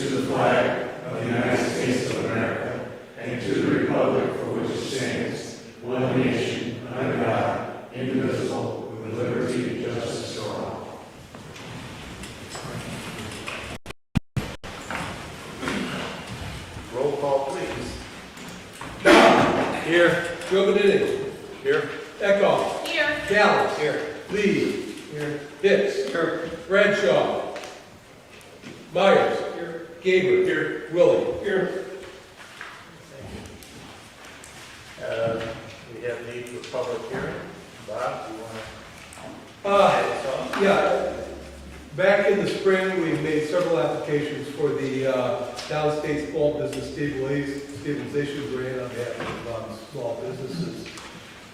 to the flag of the United States of America and to the republic for which it stands, one nation, under God, indivisible, with liberty and justice for all. Roll call, please. John. Here. Joe Benedict. Here. Echo. Here. Gallows. Here. Lee. Here. Hicks. Here. Bradshaw. Myers. Here. Gaber. Here. Willie. Here. We have need for public hearing. Bob, do you want to? Yeah. Back in the spring, we made several applications for the downstate small business stabilization grant on behalf of small businesses.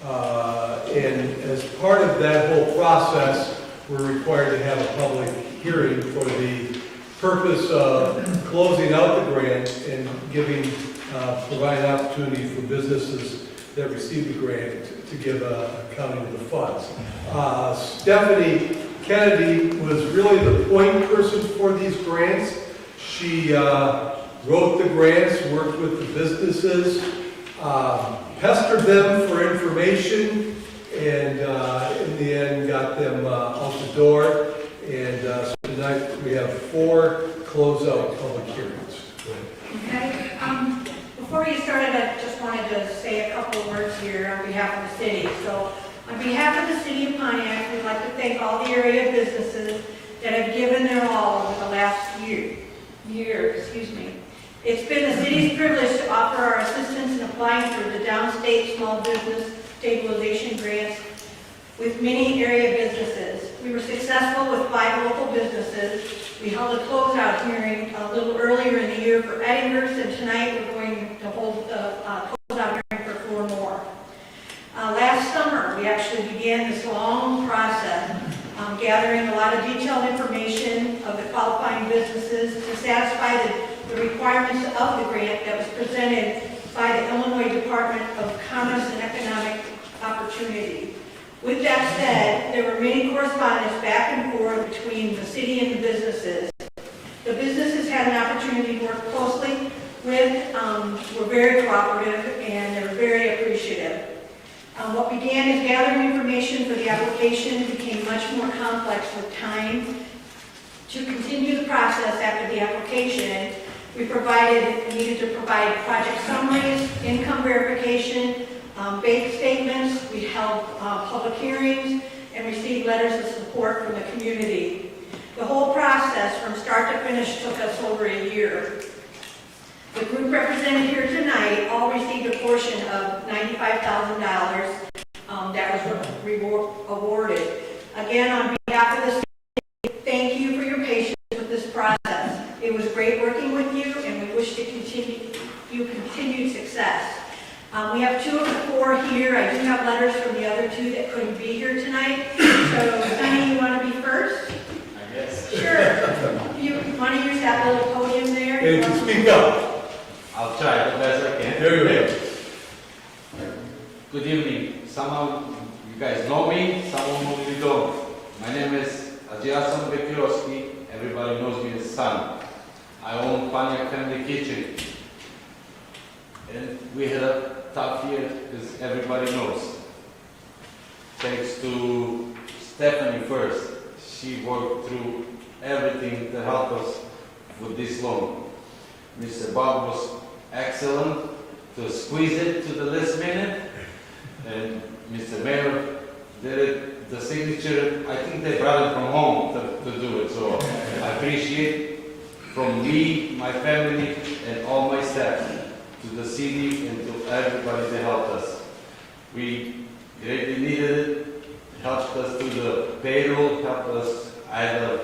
And as part of that whole process, we're required to have a public hearing for the purpose of closing out the grant and providing opportunity for businesses that receive the grant to give accounting of the funds. Stephanie Kennedy was really the point person for these grants. She wrote the grants, worked with the businesses, pestered them for information, and in the end got them out the door. And so tonight we have 4 closeout public hearings. Okay. Before we started, I just wanted to say a couple of words here on behalf of the city. So, on behalf of the city of Pontiac, we'd like to thank all the area businesses that have given their all over the last year. It's been the city's privilege to offer our assistance in applying for the downstate small business stabilization grants with many area businesses. We were successful with 5 local businesses. We held a closeout hearing a little earlier in the year for Edinghurst, and tonight we're going to hold a closeout hearing for 4 more. Last summer, we actually began this long process, gathering a lot of detailed information of the qualifying businesses to satisfy the requirements of the grant that was presented by the Illinois Department of Commerce and Economic Opportunity. With that said, there were many correspondence back and forth between the city and the businesses. The businesses had an opportunity to work closely with, were very cooperative, and they were very appreciative. What began as gathering information for the application became much more complex with time. To continue the process after the application, we needed to provide project summaries, income verification, bank statements. We held public hearings and received letters of support from the community. The whole process from start to finish took us over a year. The group represented here tonight all received a portion of $95,000 that was awarded. Again, on behalf of the city, thank you for your patience with this process. It was great working with you, and we wish to continue continued success. We have 2 of the 4 here. I do have letters from the other 2 that couldn't be here tonight. So, Sonny, you want to be first? I guess. Sure. You want to use that little podium there? And to speak up. I'll try the best I can. There you go. Good evening. Some of you guys know me, some of you don't. My name is Adrian Bekirovsky. Everybody knows me as Son. I own Pontiac Family Kitchen. And we had a tough year, as everybody knows. Thanks to Stephanie first. She worked through everything to help us with this loan. Mr. Bob was excellent to squeeze it to the last minute, and Mr. Mayor did it, the signature. I think they brought it from home to do it, so I appreciate from me, my family, and all my staff to the city and to everybody that helped us. We greatly needed it. It helped us through the payroll, helped us. I had a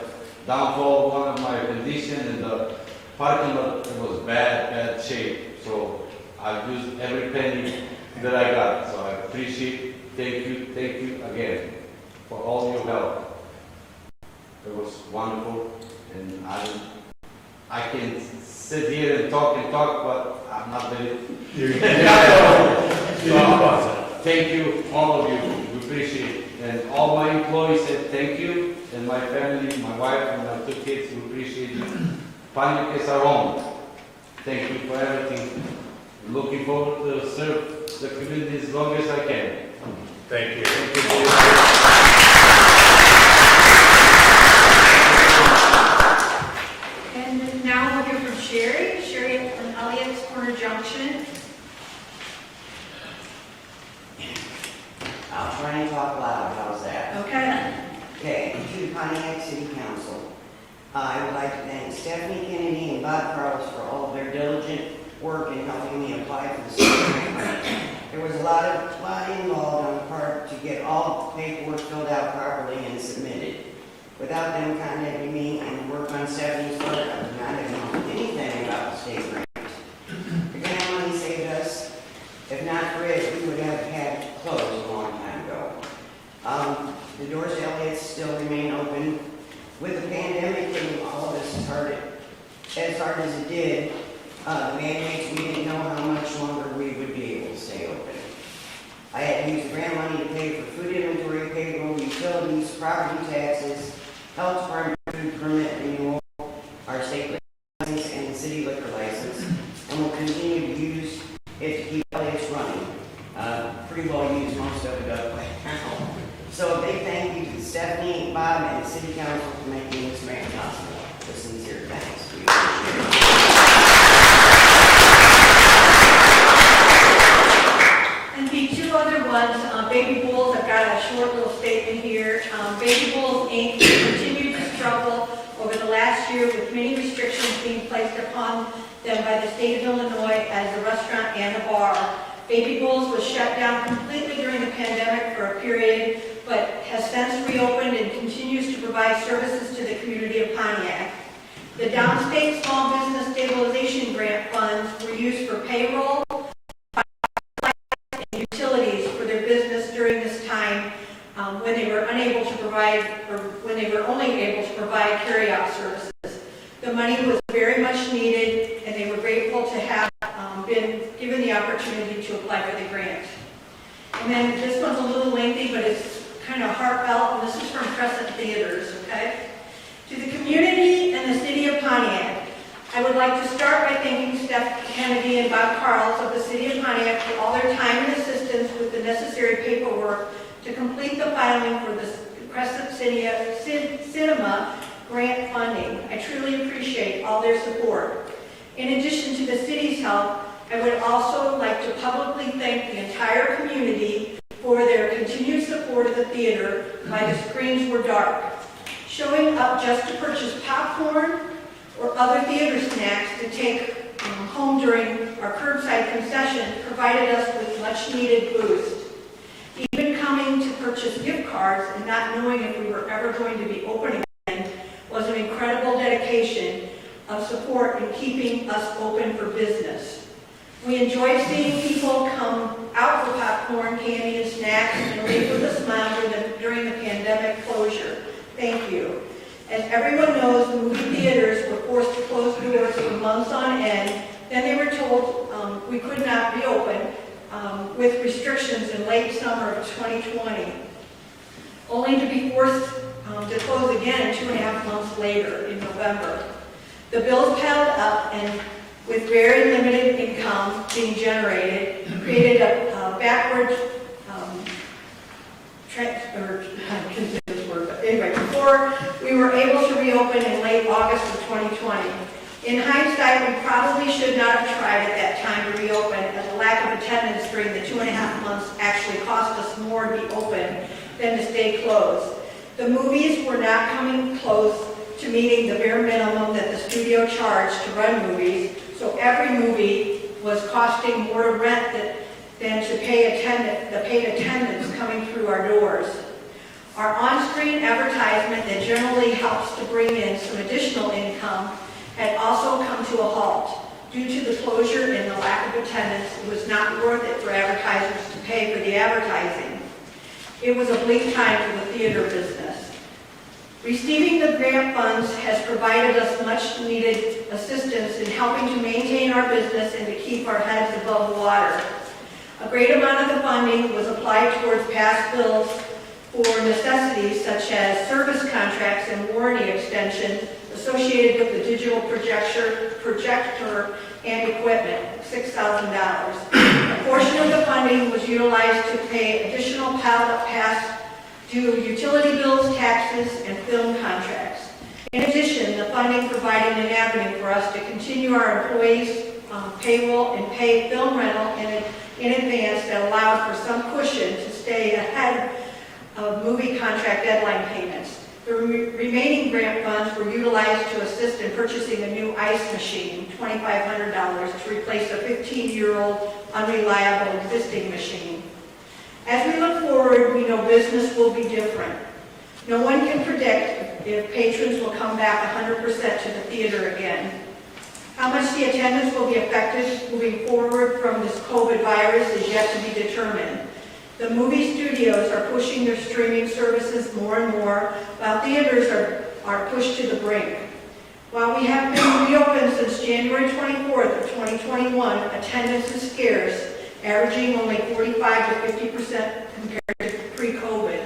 downfall of one of my conditions, and the parking lot was bad shape. So I used every penny that I got. So I appreciate, thank you again for all your help. It was wonderful, and I can sit here and talk, but I'm not ready. So, thank you, all of you. We appreciate it. And all my employees said thank you, and my family, my wife and my 2 kids, we appreciate you. Pontiac is our home. Thank you for everything. Looking forward to serve the community as long as I can. Thank you. And now we'll hear from Sherry. Sherry from Elliott's Corner Junction. I'll try and talk loud, how's that? Okay. Okay, to the Pontiac City Council, I would like to thank Stephanie Kennedy and Bob Carlos for all of their diligent work in helping me apply for the city grant. There was a lot involved on the part to get all the paperwork filled out properly and submitted. Without them contacting me and work on Stephanie's work, I would not have known anything about the state grant. The grant money saved us. If not for it, we would have had to close a long time ago. The doors to Elliott's still remain open. With the pandemic hitting all of us as hard as it did, the mandates, we didn't know how much longer we would be able to stay open. I had to use grant money to pay for food inventory, payroll, utilities, property taxes, health department food permit renewal, our state license, and the city liquor license, and will continue to use it to keep Elliott's running. Pretty well used most of it up right now. So a big thank you to Stephanie, Bob, and the City Council for making this grant possible. With sincere thanks. We appreciate it. And the two other ones, Baby Bulls, I've got a short little statement here. Baby Bulls Inc. continued to struggle over the last year with many restrictions being placed upon them by the state of Illinois as a restaurant and a bar. Baby Bulls was shut down completely during the pandemic for a period, but has since reopened and continues to provide services to the community of Pontiac. The Downstate Small Business Stabilization Grant funds were used for payroll and utilities for their business during this time when they were unable to provide, or when they were only able to provide carryout services. The money was very much needed, and they were grateful to have been given the opportunity to apply for the grant. And then this one's a little lengthy, but it's kind of heartfelt, and this is from Crescent Theaters, okay? To the community and the city of Pontiac, I would like to start by thanking Steph Kennedy and Bob Carls of the city of Pontiac for all their time and assistance with the necessary paperwork to complete the filing for the Crescent Cinema grant funding. I truly appreciate all their support. In addition to the city's help, I would also like to publicly thank the entire community for their continued support of the theater while the screens were dark. Showing up just to purchase popcorn or other theater snacks to take home during our curbside concession provided us with much needed boost. Even coming to purchase gift cards and not knowing if we were ever going to be open again was an incredible dedication of support in keeping us open for business. We enjoyed seeing people come out for popcorn, candy, and snacks and leave with a smile during the pandemic closure. Thank you. As everyone knows, the movie theaters were forced to close doors for months on end. Then they were told we could not be open with restrictions in late summer of 2020, only to be forced to close again 2.5 months later in November. The bills piled up, and with very limited income being generated, created a backward before we were able to reopen in late August of 2020. In hindsight, we probably should not have tried at that time to reopen, as the lack of attendance during the 2.5 months actually cost us more to be open than to stay closed. The movies were not coming close to meeting the bare minimum that the studio charged to run movies, so every movie was costing more to rent than to pay the paid attendance coming through our doors. Our on-screen advertisement that generally helps to bring in some additional income had also come to a halt. Due to the closure and the lack of attendance, it was not worth it for advertisers to pay for the advertising. It was a bleak time for the theater business. Receiving the grant funds has provided us much needed assistance in helping to maintain our business and to keep our heads above water. A great amount of the funding was applied towards past bills for necessities such as service contracts and warranty extension associated with the digital projector and equipment, $6,000. A portion of the funding was utilized to pay additional past due utility bills, taxes, and film contracts. In addition, the funding provided an avenue for us to continue our employees' payroll and pay film rental in advance that allowed for some cushion to stay ahead of movie contract deadline payments. The remaining grant funds were utilized to assist in purchasing a new ice machine, $2,500, to replace a 15-year-old unreliable existing machine. As we look forward, we know business will be different. No one can predict if patrons will come back 100% to the theater again. How much the attendance will be affected moving forward from this COVID virus is yet to be determined. The movie studios are pushing their streaming services more and more, while theaters are pushed to the brink. While we have been reopened since January 24th of 2021, attendance is scarce, averaging only 45 to 50% compared to pre-COVID.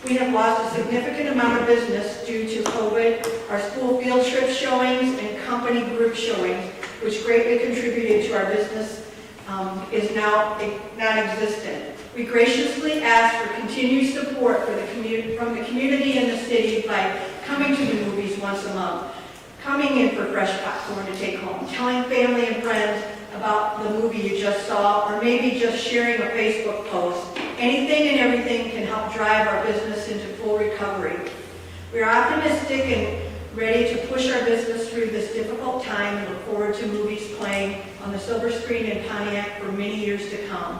We have lost a significant amount of business due to COVID, our school field trip showings and company group showings, which greatly contributed to our business, is now non-existent. We graciously ask for continued support from the community and the city by coming to the movies once a month, coming in for fresh popcorn to take home, telling family and friends about the movie you just saw, or maybe just sharing a Facebook post. Anything and everything can help drive our business into full recovery. We are optimistic and ready to push our business through this difficult time and look forward to movies playing on the silver screen in Pontiac for many years to come.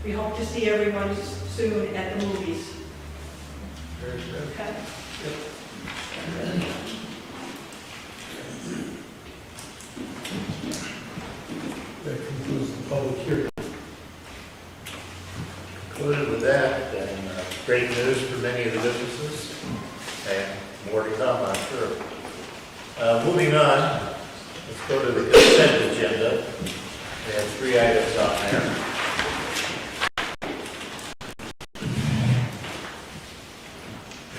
We hope to see everyone soon at the movies. Very good. Okay. That concludes the public hearing. Concluded with that, then great news for many of the businesses, and more to come, I'm sure. Moving on, let's go to the consent agenda. We have 3 items on there.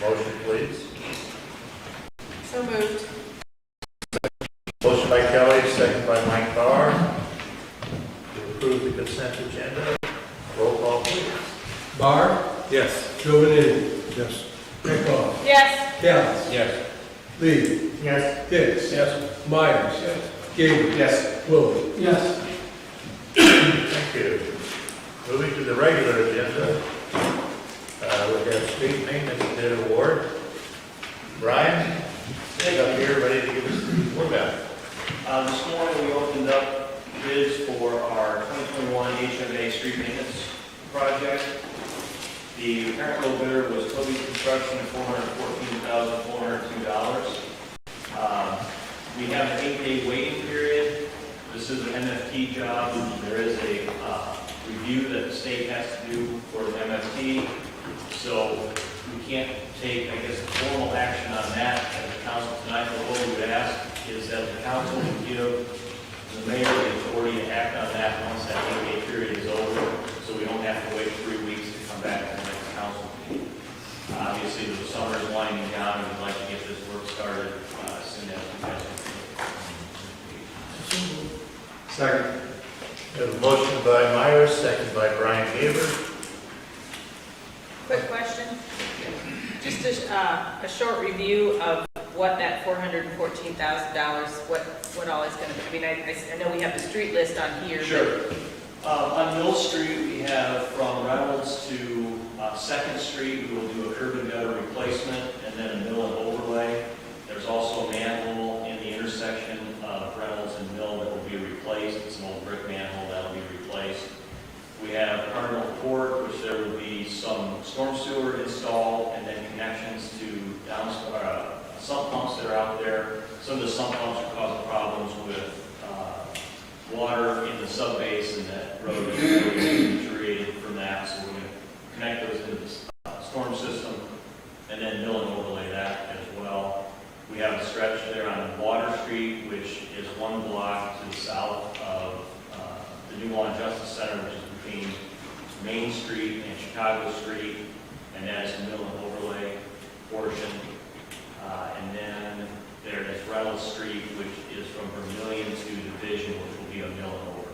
Motion, please. So moved. Motion by Kelly, second by Mike Carr, to approve the consent agenda. Roll call, please. Barr? Yes. Giovanni? Yes. Eckhoff? Yes. Callis? Yes. Lee? Yes. Hicks? Yes. Myers? Yes. Gabriel? Yes. Wilkie? Yes. Thank you. Moving to the regular agenda, we have street maintenance bid award. Brian, stay up here, ready to give us the report back. This morning, we opened up bids for our 2021 HMA street maintenance project. The apparent low bidder was Toby Construction at $414,402. We have an 8-day waiting period. This is an MFT job. There is a review that the state has to do for the MFT. So we can't take, I guess, formal action on that as the council tonight. But what we would ask is that the council would give the mayor the authority to act on that once that 8-day period is over, so we don't have to wait 3 weeks to come back to the next council meeting. Obviously, the summer is winding down, and we'd like to get this work started as soon as we can. Second. We have a motion by Myers, second by Brian Gaber. Quick question. Just a short review of what that $414,000, what all is going to be. I mean, I know we have the street list on here. Sure. On Mill Street, we have from Reynolds to 2nd Street, we will do a curb and gutter replacement and then a mill and overlay. There's also a manhole in the intersection of Reynolds and Mill that will be replaced. It's an old brick manhole that will be replaced. We have Cardinal Court, which there will be some storm sewer installed and then connections to sump pumps that are out there. Some of the sump pumps are causing problems with water in the sub-basin that road is really deteriorated from that. So we're going to connect those into the storm system and then mill and overlay that as well. We have a stretch there on Water Street, which is 1 block to the south of the New Law and Justice Center, which is between Main Street and Chicago Street. and that is the mill and overlay portion. And then there is Reynolds Street, which is from Vermillion to Division, which will be a mill and overlay.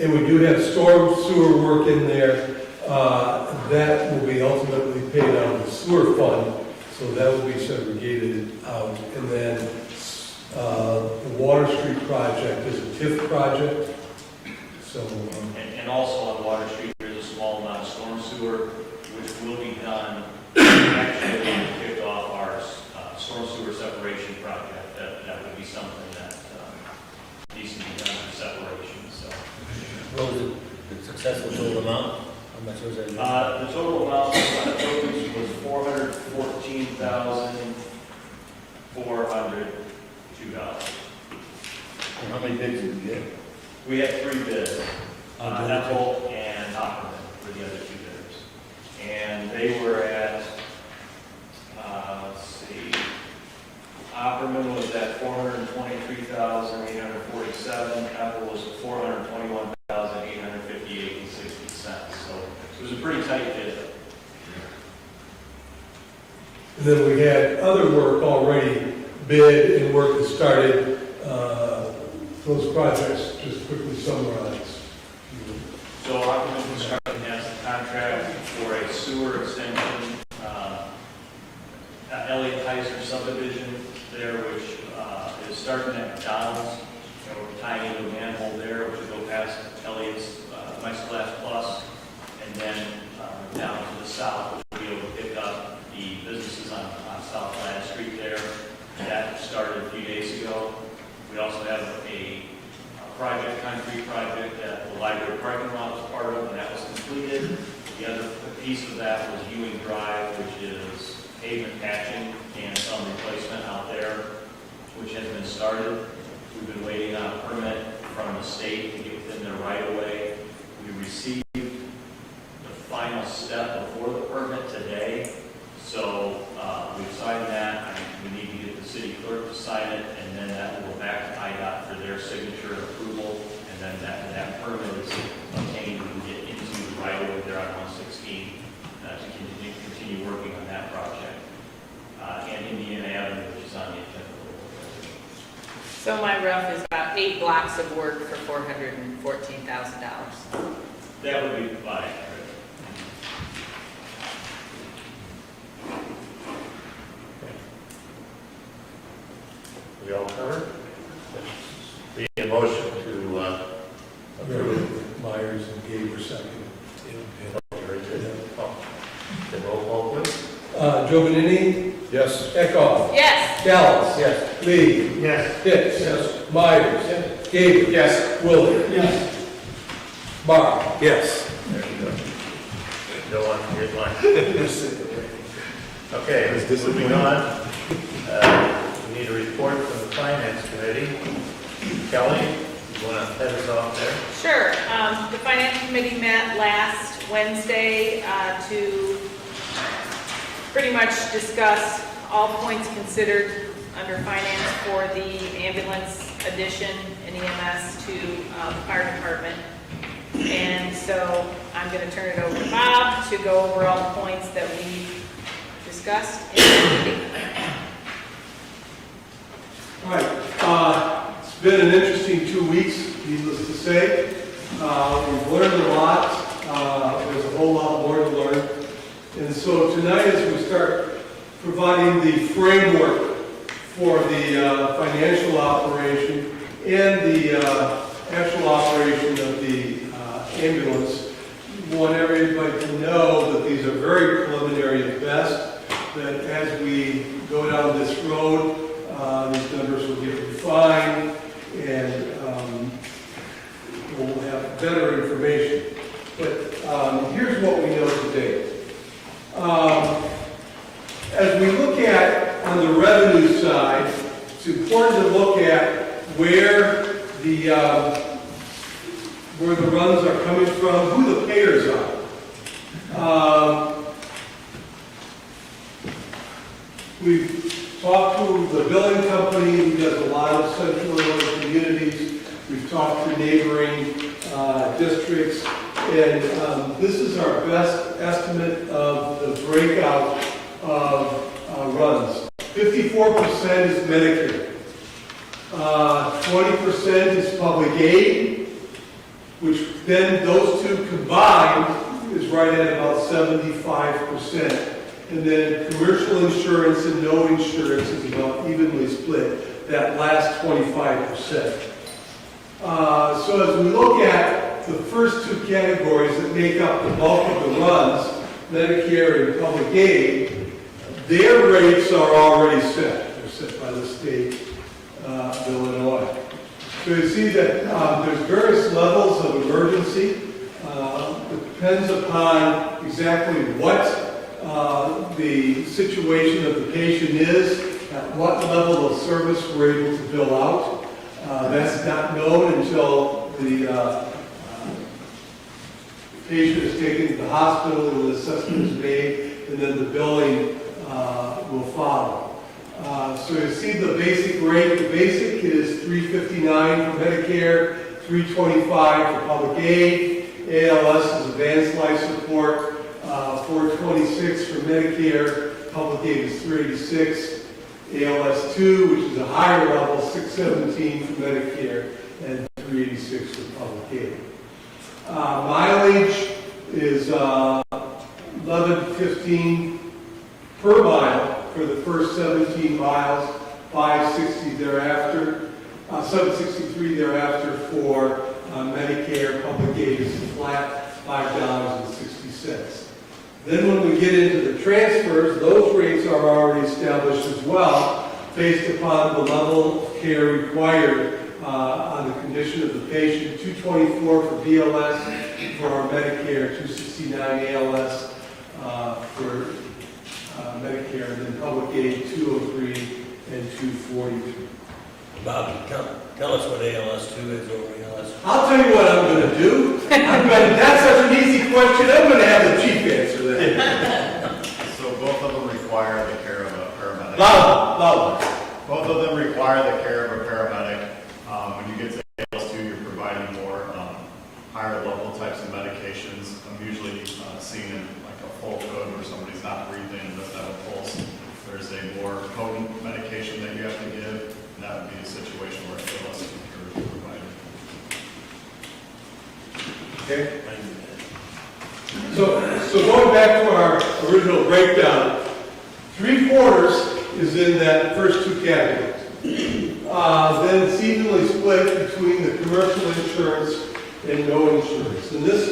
And we do have storm sewer work in there. That will be ultimately paid out of the sewer fund, so that will be segregated out. And then the Water Street project is a TIF project. So, And also on Water Street, there's a small amount of storm sewer, which will be done. Actually, we kicked off our storm sewer separation project. That would be something that needs to be done for separation. So What was the successful total amount? How much was that? the total amount on the tokens was $414,402. And how many bids did you get? We had 3 bids, Ethel and Opperman were the other 2 bidders. And they were at, let's see, Opperman was at $423,847, Ethel was $421,858.60. So it was a pretty tight bid. and then we had other work already bid and work that started. Those projects, just quickly summarize. So Opperman Construction has the contract for a sewer extension, Elliott Heiser subdivision there, which is starting at McDonald's. We're tying into a manhole there, which will go past Elliott's Michelin Plus, and then down to the south, which will be able to pick up the businesses on South Glad Street there. That started a few days ago. We also have a concrete project that the library parking lot was part of, and that was completed. The other piece of that was Ewing Drive, which is pavement patching and some replacement out there, which has been started. We've been waiting on a permit from the state to get within their right-of-way. We received the final step before the permit today, so we've signed that. We need to get the city clerk to sign it, and then that will go back to IDOT for their signature and approval, and then that permit is obtained, we can get into the right-of-way there on 116 to continue working on that project. And Indiana Avenue, which is on the agenda. So my rough is about 8 blocks of work for $414,000. That would be fine. We all covered? Be a motion to approve. Myers and Gabe were second. Very good. The roll call, please. Giovanini? Yes. Eckhoff? Yes. Gallus? Yes. Lee? Yes. Hicks? Yes. Myers? Yes. Gabe? Yes. Willie? Yes. Barr? Yes. There you go. Go on, here's mine. Okay, moving on. We need a report from the Finance Committee. Kelly, you want to head us off there? Sure. The Finance Committee met last Wednesday to pretty much discuss all points considered under finance for the ambulance addition in EMS to the fire department. And so I'm going to turn it over to Bob to go over all the points that we discussed in the meeting. All right. It's been an interesting 2 weeks, needless to say. We've learned a lot. There's a whole lot more to learn. And so tonight, as we start providing the framework for the financial operation and the actual operation of the ambulance, we want everybody to know that these are very preliminary at best, that as we go down this road, these numbers will get refined and we'll have better information. But here's what we know today. As we look at, on the revenue side, it's important to look at where the runs are coming from, who the payers are. We've talked to the billing company who does a lot of central Illinois communities. We've talked to neighboring districts. And this is our best estimate of the breakout of runs. 54% is Medicare. 20% is public aid, which then those two combined is right at about 75%. And then commercial insurance and no insurance is about evenly split, that last 25%. So as we look at the first two categories that make up the bulk of the runs, Medicare and public aid, their rates are already set. They're set by the state of Illinois. So you see that there's various levels of emergency. It depends upon exactly what the situation of the patient is, at what level of service we're able to bill out. That's not known until the patient is taken to the hospital and the assessment is made, and then the billing will follow. So you see the basic rate. The basic is $359 for Medicare, $325 for public aid. ALS is advanced life support, $426 for Medicare. Public aid is $386. ALS 2, which is a higher level, $617 for Medicare, and $386 for public aid. Mileage is $11.15 per mile for the first 17 miles, $560 thereafter, $763 thereafter for Medicare. Public aid is flat, $5.60. Then when we get into the transfers, those rates are already established as well, based upon the level of care required on the condition of the patient. $224 for BLS for our Medicare, $269 ALS for Medicare, and then public aid $203 and $243. Bob, tell us what ALS 2 is over ALS. I'll tell you what I'm going to do. That's such an easy question. I'm going to have the chief answer that. So both of them require the care of a paramedic. Loud. Both of them require the care of a paramedic. When you get to ALS2, you're providing more higher level types of medications. I'm usually seen in like a full code where somebody's not breathing and doesn't have a pulse. There's a more potent medication that you have to give, and that would be a situation where ALS2 care is provided. Okay. So going back to our original breakdown, 3/4 is in that first two categories. Then it's evenly split between the commercial insurance and no insurance. And this,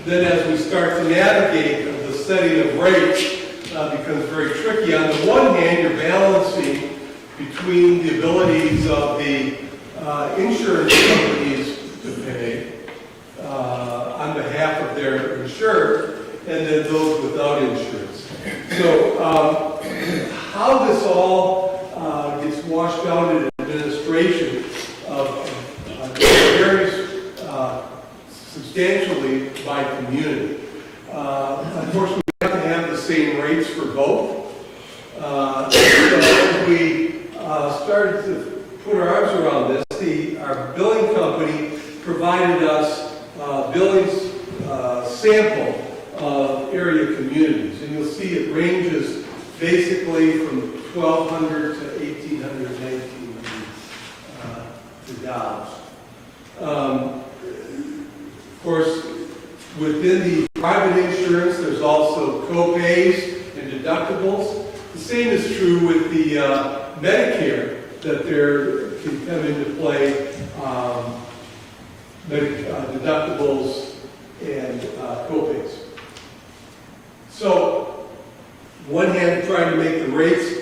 then as we start to navigate the setting of rates, becomes very tricky. On the one hand, you're balancing between the abilities of the insurance companies to pay on behalf of their insured, and then those without insurance. So how this all gets washed out in administration varies substantially by community. Unfortunately, we have to have the same rates for both. So as we started to put our arms around this, our billing company provided us billings sample of area communities. And you'll see it ranges basically from 1,200 to 1,800, 1,900 dollars. Of course, within the private insurance, there's also co-pays and deductibles. The same is true with the Medicare, that there can come into play deductibles and co-pays. So, one hand, trying to make the rates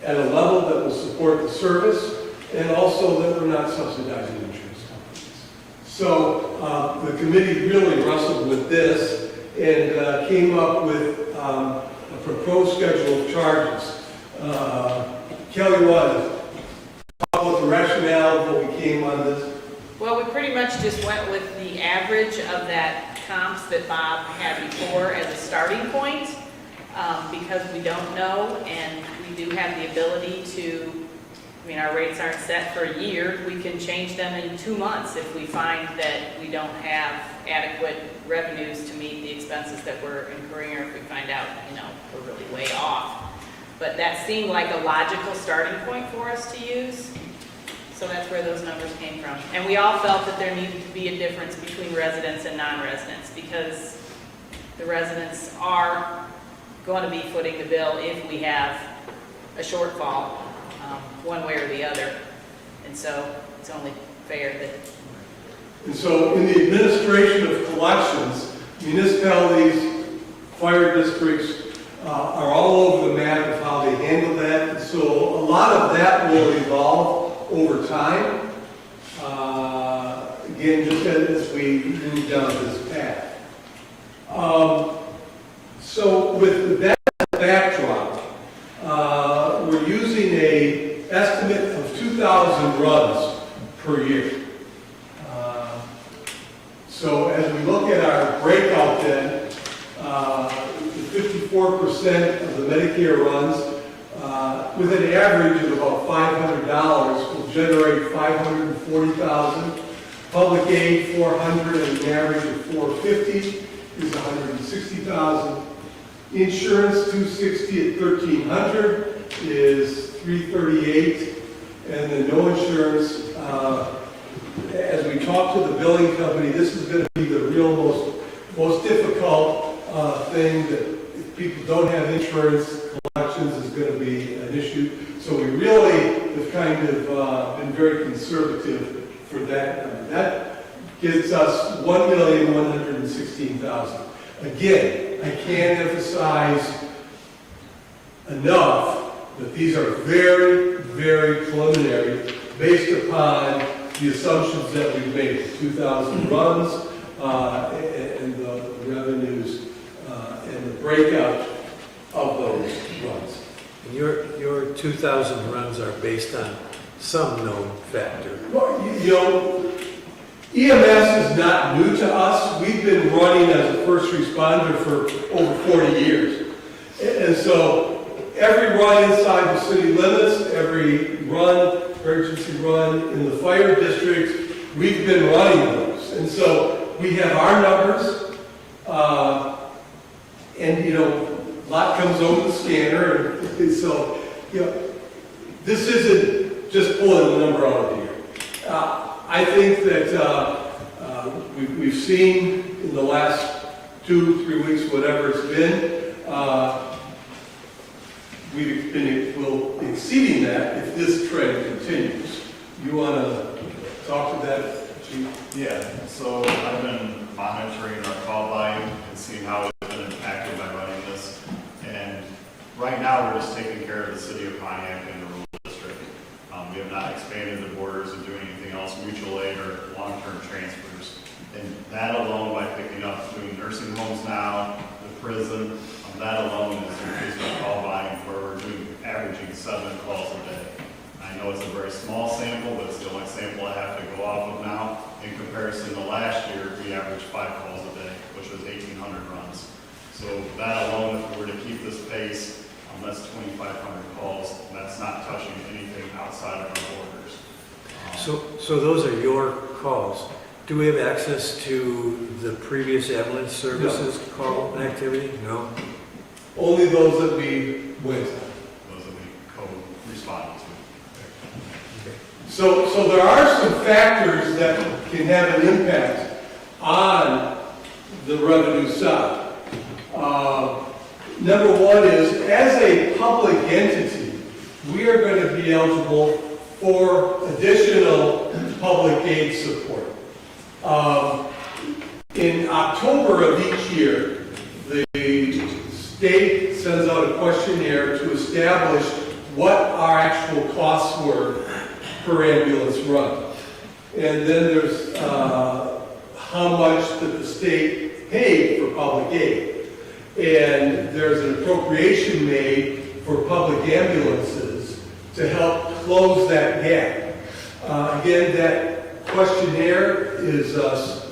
at a level that will support the service, and also that we're not subsidizing insurance companies. So, the committee really wrestled with this and came up with a proposed schedule of charges. Kelly, what? Talk about the rationale of what we came on this. Well, we pretty much just went with the average of that comps that Bob had before as a starting point, because we don't know, and we do have the ability to I mean, our rates aren't set for a year. We can change them in 2 months if we find that we don't have adequate revenues to meet the expenses that we're incurring, or if we find out, we're really way off. But that seemed like a logical starting point for us to use. So that's where those numbers came from. And we all felt that there needed to be a difference between residents and non-residents, because the residents are going to be footing the bill if we have a shortfall, one way or the other. And so it's only fair that... And so in the administration of collections, municipalities, fire districts are all over the map of how they handle that. And so a lot of that will evolve over time. Again, just as we move down this path. So with that backdrop, we're using an estimate of 2,000 runs per year. So as we look at our breakout then, 54% of the Medicare runs, with an average of about $500, will generate $540,000. Public aid, $400, and an average of $450 is $160,000. Insurance, $260 at $1,300 is $338, and the no insurance. As we talk to the billing company, this is going to be the real most difficult thing, that if people don't have insurance, collections is going to be an issue. So we really have kind of been very conservative for that number. That gets us $1,116,000. Again, I can't emphasize enough that these are very, very preliminary, based upon the assumptions that we've made. 2,000 runs and the revenues and the breakout of those runs. And your 2,000 runs are based on some known factor. Well, EMS is not new to us. We've been running as a first responder for over 40 years. And so every run inside the city limits, every run, emergency run in the fire districts, we've been running those. And so we have our numbers, and a lot comes over the scanner. And so, this isn't just pulling the number out of the air. I think that we've seen in the last 2-3 weeks, whatever it's been, we've been exceeding that if this trend continues. You want to talk to that, Chief? Yeah, so I've been monitoring our call volume and seeing how it's been impacted by running this. And right now, we're just taking care of the city of Pontiac and the rural district. We have not expanded the borders and doing anything else, mutual aid or long-term transfers. And that alone, by picking up doing nursing homes now, the prison, that alone is increasing our call volume, where we're averaging 7 calls a day. I know it's a very small sample, but it's the only sample I have to go off of now. In comparison to last year, we averaged 5 calls a day, which was 1,800 runs. So that alone, if we were to keep this pace, that's 2,500 calls. That's not touching anything outside of our borders. So those are your calls. Do we have access to the previous ambulance services call activity? No? Only those that we went on. Those that we co-responded to. Okay. So there are some factors that can have an impact on the revenue side. Number one is, as a public entity, we are going to be eligible for additional public aid support. In October of each year, the state sends out a questionnaire to establish what our actual costs were per ambulance run. And then there's how much that the state paid for public aid. And there's an appropriation made for public ambulances to help close that gap. Again, that questionnaire is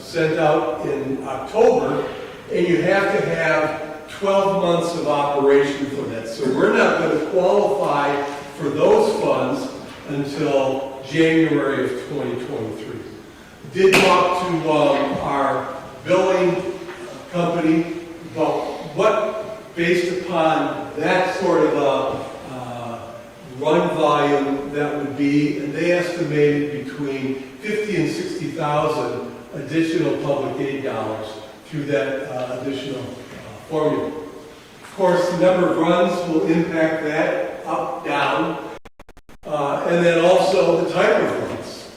sent out in October, and you have to have 12 months of operation for that. So we're not going to qualify for those funds until January of 2023. Did talk to our billing company about what, based upon that sort of a run volume that would be, and they estimated between 50 and 60,000 additional public aid dollars through that additional formula. Of course, the number of runs will impact that, up, down, and then also the type of runs.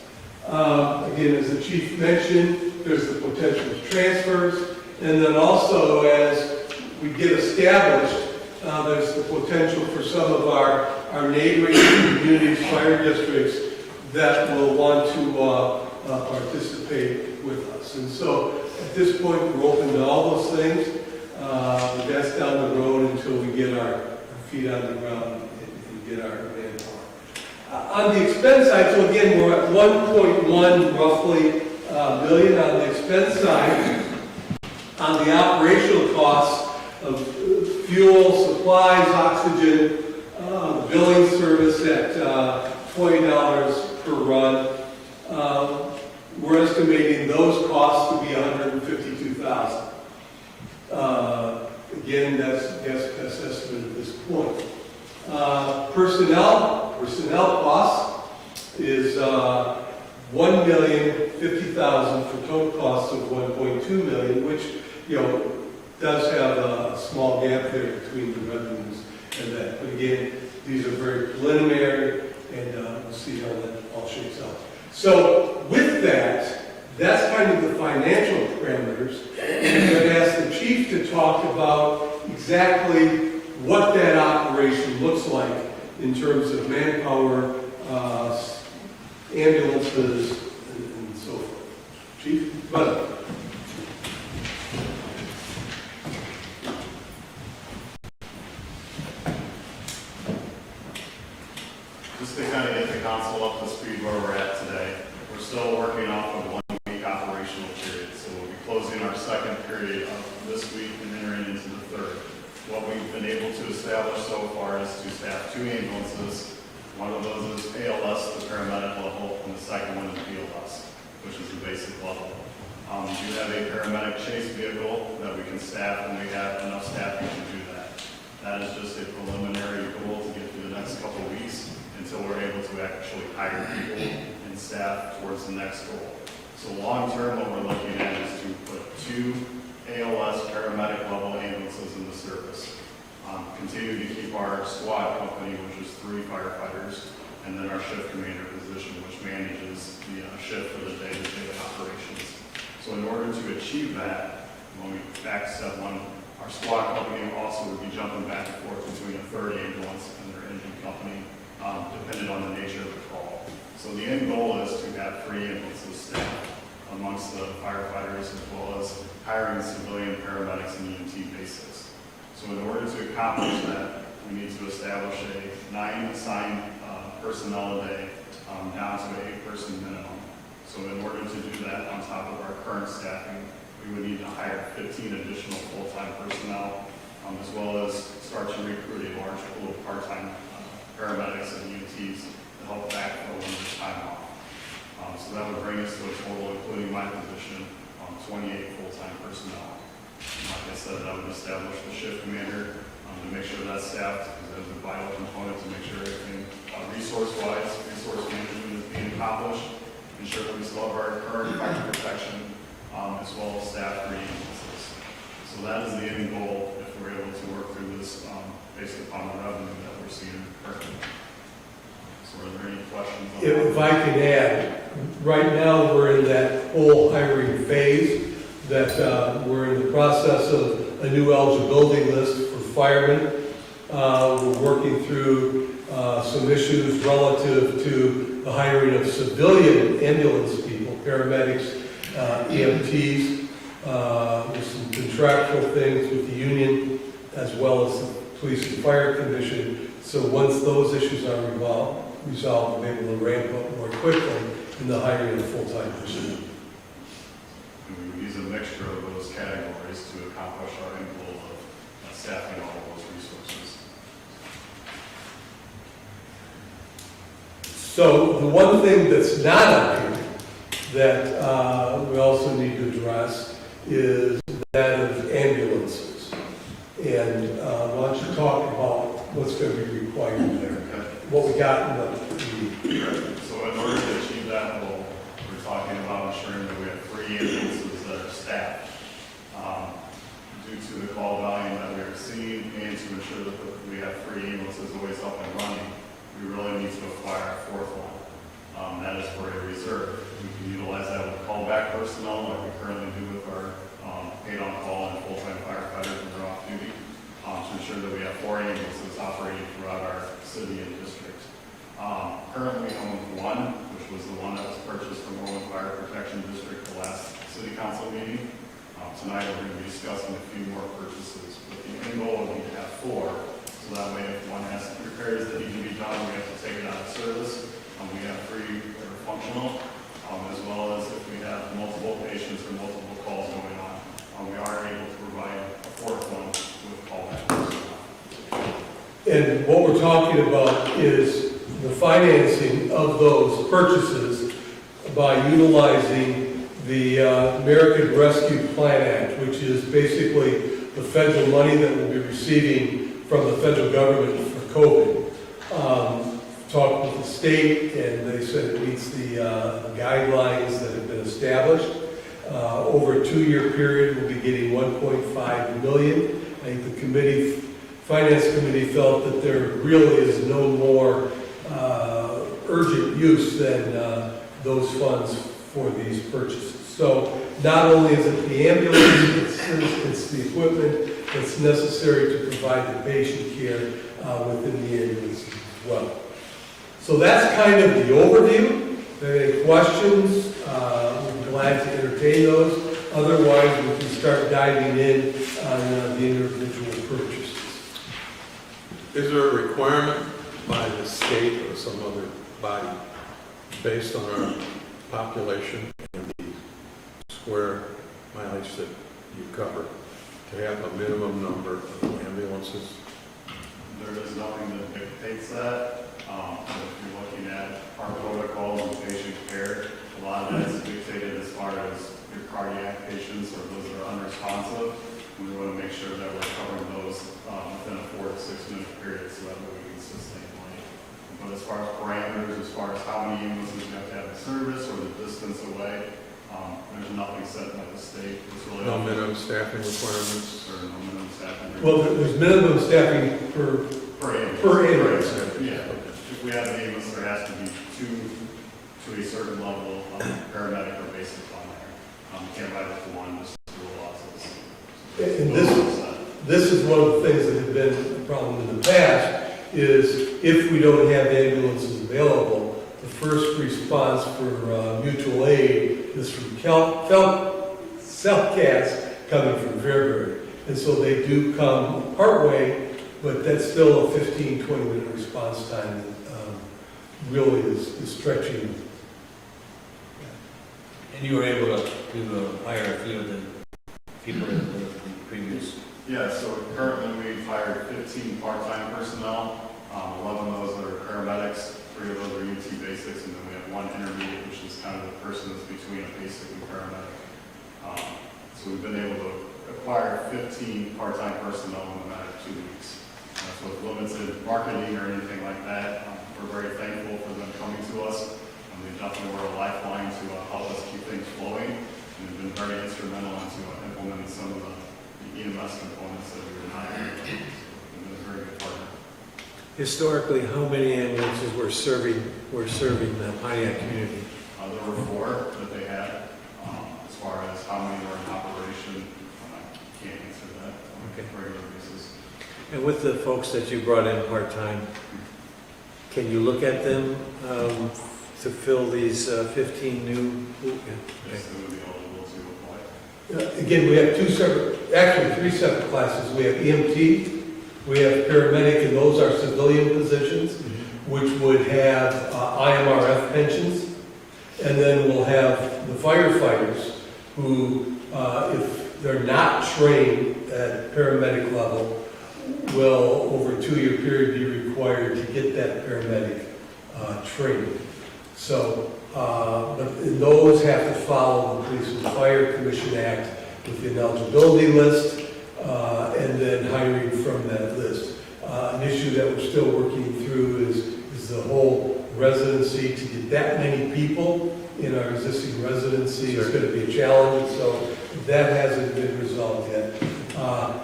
Again, as the chief mentioned, there's the potential of transfers, and then also as we get established, there's the potential for some of our neighboring communities, fire districts that will want to participate with us. And so at this point, we're open to all those things. But that's down the road until we get our feet on the ground and get our manpower. On the expense side, so again, we're at 1.1 roughly million on the expense side. On the operational costs of fuel, supplies, oxygen, the billing service at $20 per run, we're estimating those costs to be $152,000. Again, that's best estimate at this point. Personnel costs is $1,050,000 for total costs of $1.2 million, which does have a small gap there between the revenues and that. But again, these are very preliminary, and we'll see how that all shakes out. So with that, that's kind of the financial parameters. I'm going to ask the chief to talk about exactly what that operation looks like in terms of manpower, ambulances, and so forth. Chief, come on. Just to kind of get the council up to speed where we're at today, we're still working off of 1 week operational period. So we'll be closing our second period of this week and entering into the third. What we've been able to establish so far is to staff 2 ambulances. One of those is ALS, the paramedic level, and the second one is BLS, which is the basic level. We do have a paramedic chase vehicle that we can staff, and we have enough staffing to do that. That is just a preliminary goal to get through the next couple of weeks until we're able to actually hire people and staff towards the next goal. So long term, what we're looking at is to put 2 ALS paramedic level ambulances in the service. Continue to keep our squad company, which is 3 firefighters, and then our shift commander position, which manages the shift for the day-to-day operations. So in order to achieve that, when we back step 1, our squad company also would be jumping back and forth between a 3rd ambulance and their engine company, depending on the nature of the call. So the end goal is to have 3 ambulances staffed amongst the firefighters, as well as hiring civilian paramedics and EMT basics. So in order to accomplish that, we need to establish a 9 assigned personnel a day down to an 8-person minimum. So in order to do that, on top of our current staffing, we would need to hire 15 additional full-time personnel, as well as start to recruit a large pool of part-time paramedics and EMTs to help backfill when there's time off. So that would bring us to a total, including my position, 28 full-time personnel. Like I said, I would establish the shift commander to make sure that's staffed, because that is a vital component to make sure everything resource-wise, resource management is being accomplished, ensure that we still have our current fire protection, as well as staff for ambulances. So that is the end goal if we're able to work through this based upon the revenue that we're seeing currently. So are there any questions on that? If I can add, right now we're in that whole hiring phase that we're in the process of a new eligibility list for firemen. We're working through some issues relative to the hiring of civilian ambulance people, paramedics, EMTs. There's some contractual things with the union as well as the Police and Fire Commission. So once those issues are resolved, we'll be able to ramp up more quickly in the hiring of full-time personnel. And we would use a mixture of those categories to accomplish our end goal of staffing all of those resources. So the one thing that's not on here that we also need to address is that of ambulances. And why don't you talk about what's going to be required there, what we got in the So in order to achieve that goal, we're talking about ensuring that we have 3 ambulances that are staffed. Due to the call volume that we are seeing and to ensure that we have 3 ambulances always up and running, we really need to acquire a 4th one. That is for a reserve. We can utilize that with callback personnel like we currently do with our paid on call and full-time firefighters when they're off duty, to ensure that we have 4 ambulances operating throughout our city and district. Currently we own 1, which was the one that was purchased from Orland Fire Protection District the last city council meeting. Tonight we're going to be discussing a few more purchases, but the end goal would be to have 4, so that way if one has repairs that need to be done, we have to take it out of service. We have 3 that are functional, as well as if we have multiple patients or multiple calls going on, we are able to provide a 4th one with callback personnel. And what we're talking about is the financing of those purchases by utilizing the American Rescue Plan Act, which is basically the federal money that we'll be receiving from the federal government for COVID. Talked with the state, and they said it meets the guidelines that have been established. Over a 2-year period, we'll be getting $1.5 million. I think the Finance Committee felt that there really is no more urgent use than those funds for these purchases. So not only is it the ambulance, it's the equipment that's necessary to provide the patient care within the ambulance as well. So that's kind of the overview. If there are any questions, we'd be glad to entertain those. Otherwise, we can start diving in on the individual purchases. Is there a requirement by the state or some other body based on our population and the square mileage that you cover to have a minimum number of ambulances? There is nothing that dictates that. If you're looking at our protocols and patient care, a lot of that is dictated as far as your cardiac patients or those that are unresponsive. We want to make sure that we're covering those within a 4 to 6 minute period so that way we can sustain life. But as far as parameters, as far as how many ambulances you have to have in service or the distance away, there's nothing set by the state. It's really No minimum staffing requirements? or no minimum staffing. Well, there's minimum staffing per ambulance. Yeah. If we have an ambulance, there has to be 2 to a certain level of paramedic or basic on there. You can't write it to 1, just rule lots of And this is one of the things that have been a problem in the past, is if we don't have ambulances available, the first response for mutual aid is from Cellcast coming from Fairbury. And so they do come partway, but that's still a 15, 20-minute response time that really is stretching. And you were able to hire a few of the people in the previous. Yeah, so currently we've hired 15 part-time personnel, 11 of those that are paramedics, 3 of those are UT basics, and then we have 1 intermediate, which is kind of the person that's between a basic and paramedic. So we've been able to acquire 15 part-time personnel in a matter of 2 weeks. So with limited marketing or anything like that, we're very thankful for them coming to us. They definitely were a lifeline to help us keep things flowing, and have been very instrumental into implementing some of the EMS components that we were not able to. They've been a very good partner. Historically, how many ambulances were serving the Pontiac community? There were 4 that they had. As far as how many were in operation, I can't answer that on a regular basis. And with the folks that you brought in part-time, can you look at them to fill these 15 new? Yes, they would be eligible to apply. Again, we have 3 separate classes. We have EMT, we have paramedic, and those are civilian positions, which would have IMRF pensions. And then we'll have the firefighters who, if they're not trained at paramedic level, will, over a 2-year period, be required to get that paramedic training. So, but those have to follow the Police and Fire Commission Act with the eligibility list, and then hiring from that list. An issue that we're still working through is the whole residency. To get that many people in our existing residency is going to be a challenge, so that hasn't been resolved yet.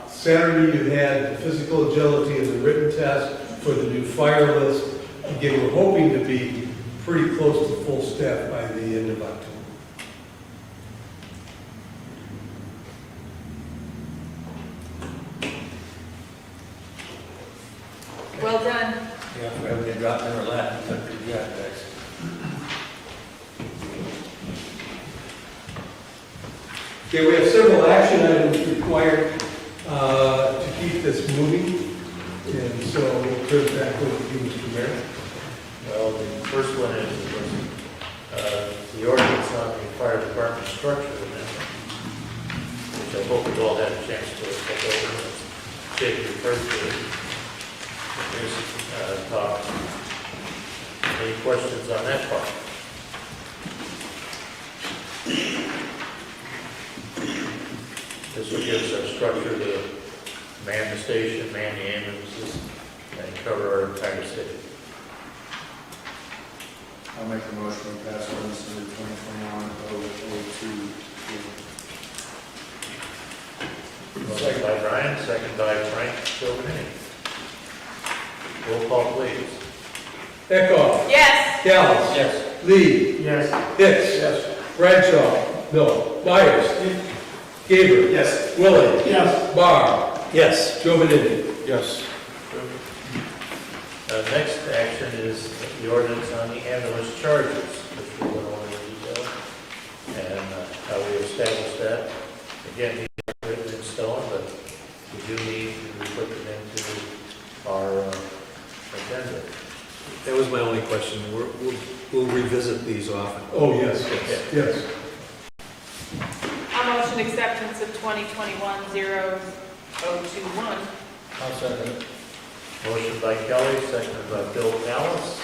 Saturday, you had the physical agility and the written test for the new fire list. Again, we're hoping to be pretty close to full staff by the end of October. Well done. Yeah, for having it dropped in our lap, that's a good job, guys. Okay, we have several action items required to keep this moving, and so we'll turn it back over to you, Mr. Mayor. Well, the first one is, of course, the ordinance on the fire department structure amendment, which I hope we all had a chance to look over. Jake referred to it. Here's talk. Any questions on that part? This will give us our structure to man the station, man the ambulances, and cover our entire city. I'll make the motion to pass ordinance number 2021-002. Motion by Brian, second by Frank Silverman. Roll call, please. Eckhoff. Yes. Callis. Yes. Lee. Yes. Hicks. Yes. Bradshaw. No. Myers. Gaber. Yes. Willie. Yes. Barr. Yes. Joe Beninny. Yes. Next action is the ordinance on the ambulance charges, which we went over in detail, and how we establish that. Again, these are written in stone, but we do need to put them into our agenda. That was my only question. We'll revisit these often. Oh, yes, yes. I'll motion acceptance of 2021-021. I'll second it. Motion by Kelly, seconded by Bill Callis.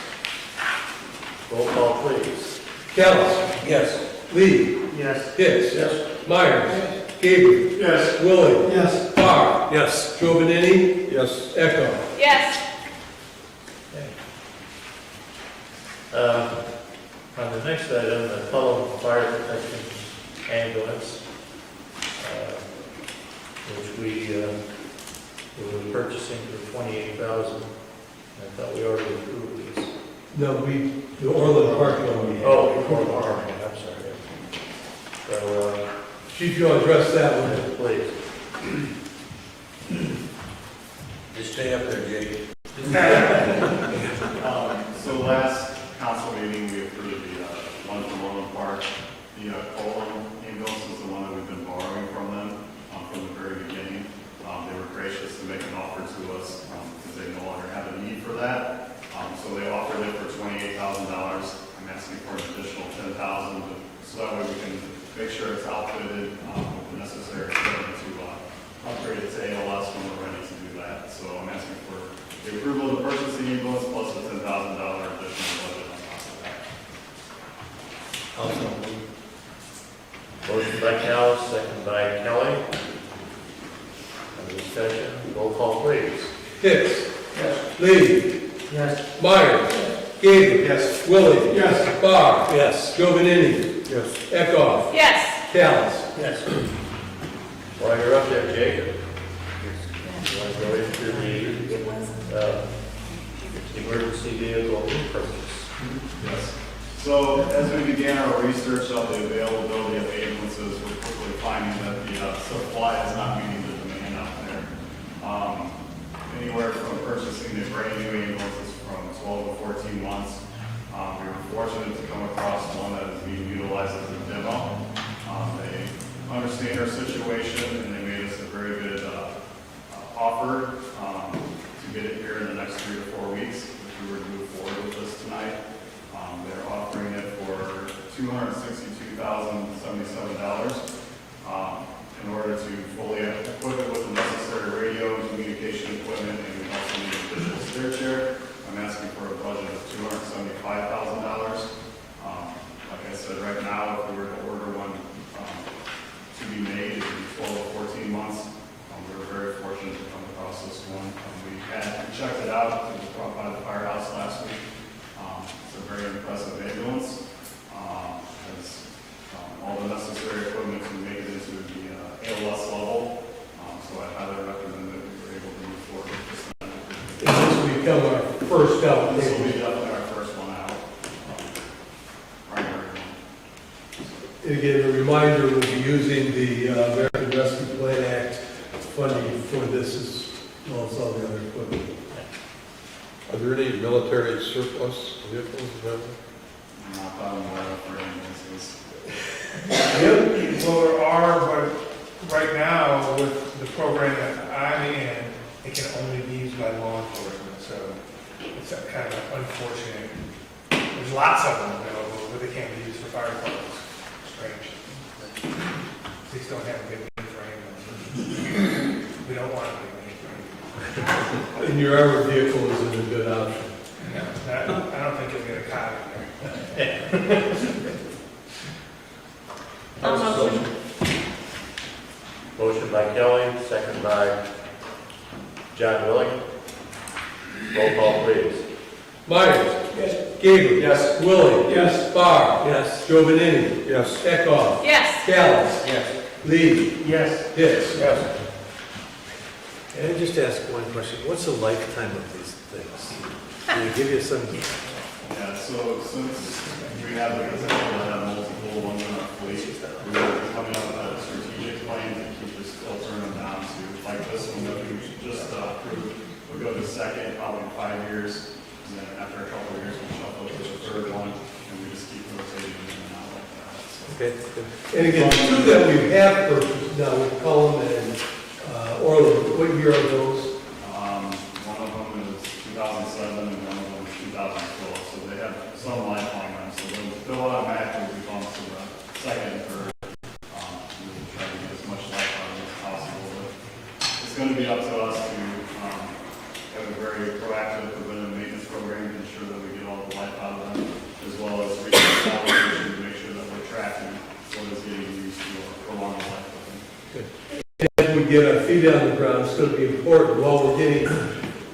Roll call, please. Callis. Yes. Lee. Yes. Hicks. Yes. Myers. Gaber. Yes. Willie. Yes. Barr. Yes. Joe Beninny. Yes. Eckhoff. Yes. On the next item, the Pelham Fire Protection Ambulance, which we were purchasing for $28,000. I thought we already approved these. No, the Orland Park one we had. Oh, I'm sorry. So, Chief, you'll address that one. please. Just stay up there, Jake. So last council meeting, we approved the one from Orland Park. The Colon ambulance is the one that we've been borrowing from them from the very beginning. They were gracious to make an offer to us because they no longer have a need for that. So they offered it for $28,000. I'm asking for an additional $10,000 so that way we can make sure it's outfitted with the necessary equipment to upgrade it to ALS when we're ready to do that. So I'm asking for the approval of the purchasing ambulance plus the $10,000 additional budget on top of that. Also, Motion by Callis, second by Kelly. Under discussion, roll call, please. Hicks. Yes. Lee. Yes. Myers. Gaber. Yes. Willie. Yes. Barr. Yes. Joe Beninny. Yes. Eckhoff. Yes. Callis. Yes. While you're up there, Jacob, you want to go into the emergency vehicle purchase? Yes. So as we began our research on the availability of ambulances, we're quickly finding that the supply is not meeting the demand out there. Anywhere from purchasing the brand new ambulances from 12 to 14 months. We were fortunate to come across one that is being utilized as a demo. They understand our situation and they made us a very good offer to get it here in the next 3 to 4 weeks if we were to move forward with this tonight. They're offering it for $262,077 in order to fully equip it with the necessary radio and communication equipment, and we also need a digital stair chair. I'm asking for a budget of $275,000. become our first out. This will be definitely our first one out. Primary one. And again, a reminder, we'll be using the American Rescue Plan Act funding for this as well as all the other equipment. Are there any military surplus vehicles available? Not that I'm aware of for ambulances. Well, there are, but right now, with the program that I'm in, it can only be used by law enforcement, so it's a kind of unfortunate. There's lots of them available, but they can't be used for fire departments. Strange. They just don't have a good name for ambulances. We don't want a big name for ambulances. And your armored vehicle isn't a good option. No, I don't think you'll get a cop in there. Motion. Motion by Kelly, second by John Willing. Roll call, please. Myers. Yes. Gabriel. Yes. Willie. Yes. Barr. Yes. Giovanini. Yes. Eckhoff. Yes. Callis. Yes. Lee. Yes. Hicks. Yes. Can I just ask one question? What's the lifetime of these things? Can you give you some, Yeah, so since we have the potential to have multiple ones in our fleet, we will be coming up with a strategic plan to keep this filtering them down to, like this one that we just approved, we'll go to second, probably in 5 years, and then after a couple of years, we'll shuffle to the third one, and we just keep rotating them in and out like that. So, okay, good. And again, the two that we have purchased now, we call them in Orland. What year are those? one of them is 2007 and one of them is 2012, so they have some life on them, so they'll automatically be bumped to the second and third. We'll try to get as much life out of it as possible, but it's going to be up to us to have a very proactive preventive maintenance program to ensure that we get all the life out of them, as well as research validation to make sure that we're tracking what is getting used to prolong the life of them. As we get our feet on the ground, it's going to be important. While we're getting,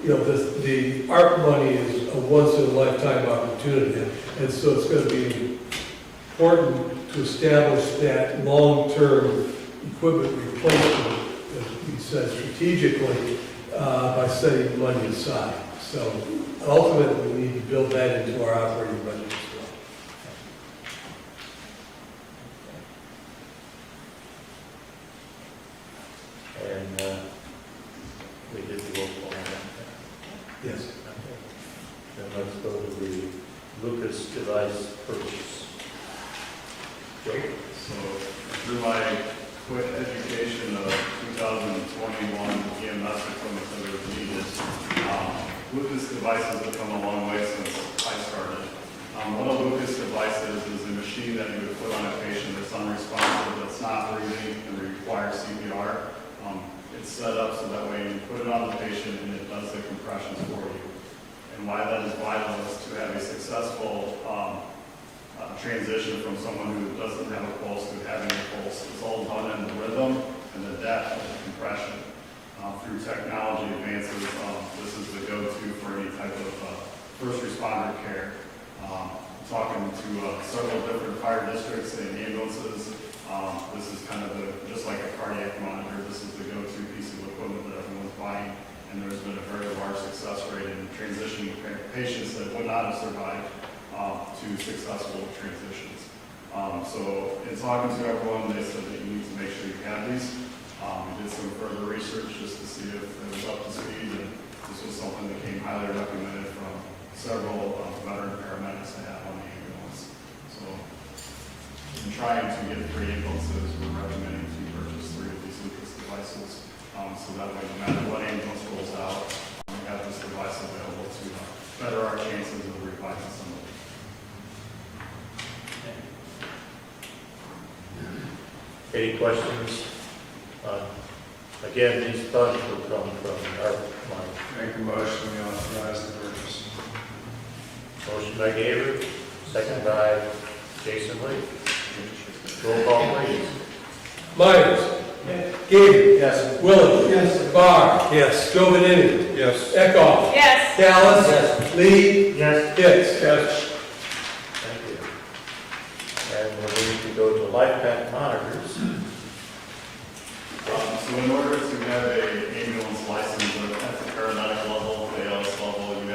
the ARP money is a once-in-a-lifetime opportunity, and so it's going to be important to establish that long-term equipment replacement, as we said, strategically, by setting money aside. So ultimately, we need to build that into our operating budget as well. And we did the roll call on that. Yes. Then let's go to the Lucas device purchase. So through my quick education of 2021 EMS equipment that was needed, Lucas devices have come a long way since I started. One of Lucas devices is a machine that you would put on a patient that's unresponsive, that's not breathing, and requires CPR. It's set up so that way you put it on the patient and it does the compressions for you. And why that is vital is to have a successful transition from someone who doesn't have a pulse to having a pulse. It's all done in the rhythm and the depth of the compression. Through technology advances, this is the go-to for any type of first responder care. Talking to several different fire districts and ambulances, this is kind of just like a cardiac monitor. This is the go-to piece of equipment that everyone's buying, and there's been a very large success rate in transitioning patients that would not have survived to successful transitions. So in talking to everyone, they said that you need to make sure you have these. We did some further research just to see if it was up to speed, and this was something that came highly recommended from several veteran paramedics to have on the ambulance. So in trying to get 3 ambulances, we're recommending to purchase 3 of these Lucas devices. So that way, no matter what ambulance rolls out, we have this device available to better our chances of reviving somebody. Any questions? Again, these funds will come from our money. Make a motion, we authorize the purchase. Motion by Gabriel, second by Jason Lee. Roll call, please. Myers. Gabriel. Yes. Willie. Yes. Barr. Yes. Giovanini. Yes. Eckhoff. Yes. Callis. Yes. Lee. Yes. Hicks. Yes. Thank you. And we need to go to life pack monitors. So in order to have a ambulance license at the paramedic level, the ALS level, you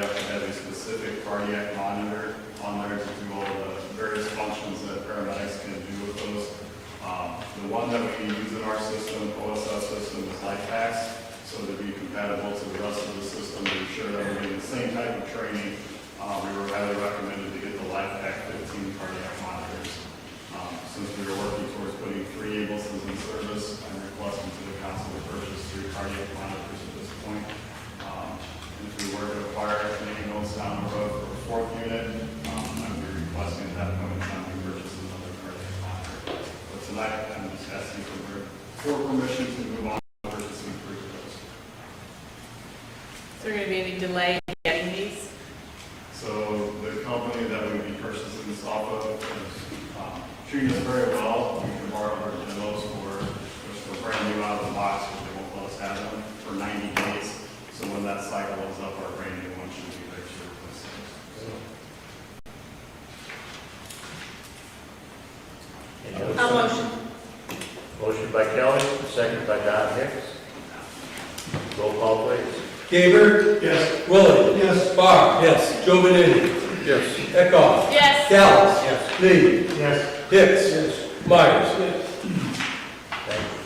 life packs, so to be compatible to the rest of the system to ensure that we're getting the same type of training. We were highly recommended to get the life pack 15 cardiac monitors. Since we were working towards putting 3 ambulances in service, I'm requesting to the council to purchase 3 cardiac monitors at this point. And if we were to acquire an ambulance down the road for a 4th unit, I would be requesting at that point in time we purchase another cardiac monitor. But tonight, I'm just asking for permission to move on to purchasing 3 of those. Is there going to be any delay in getting these? So the company that we'd be purchasing this off of is treating us very well. We can borrow our demos which are brand new out of the box, but they won't let us have them for 90 days. So when that cycle is up, our brand new one should be there to replace those. Any other A motion. Motion by Kelly, second by Don Hicks. Roll call, please. Gaber? Yes. Willie? Yes. Barr? Yes. Joe Benini? Yes. Eckhoff? Yes. Callis? Yes. Lee? Yes. Hicks? Yes. Myers? Thank you.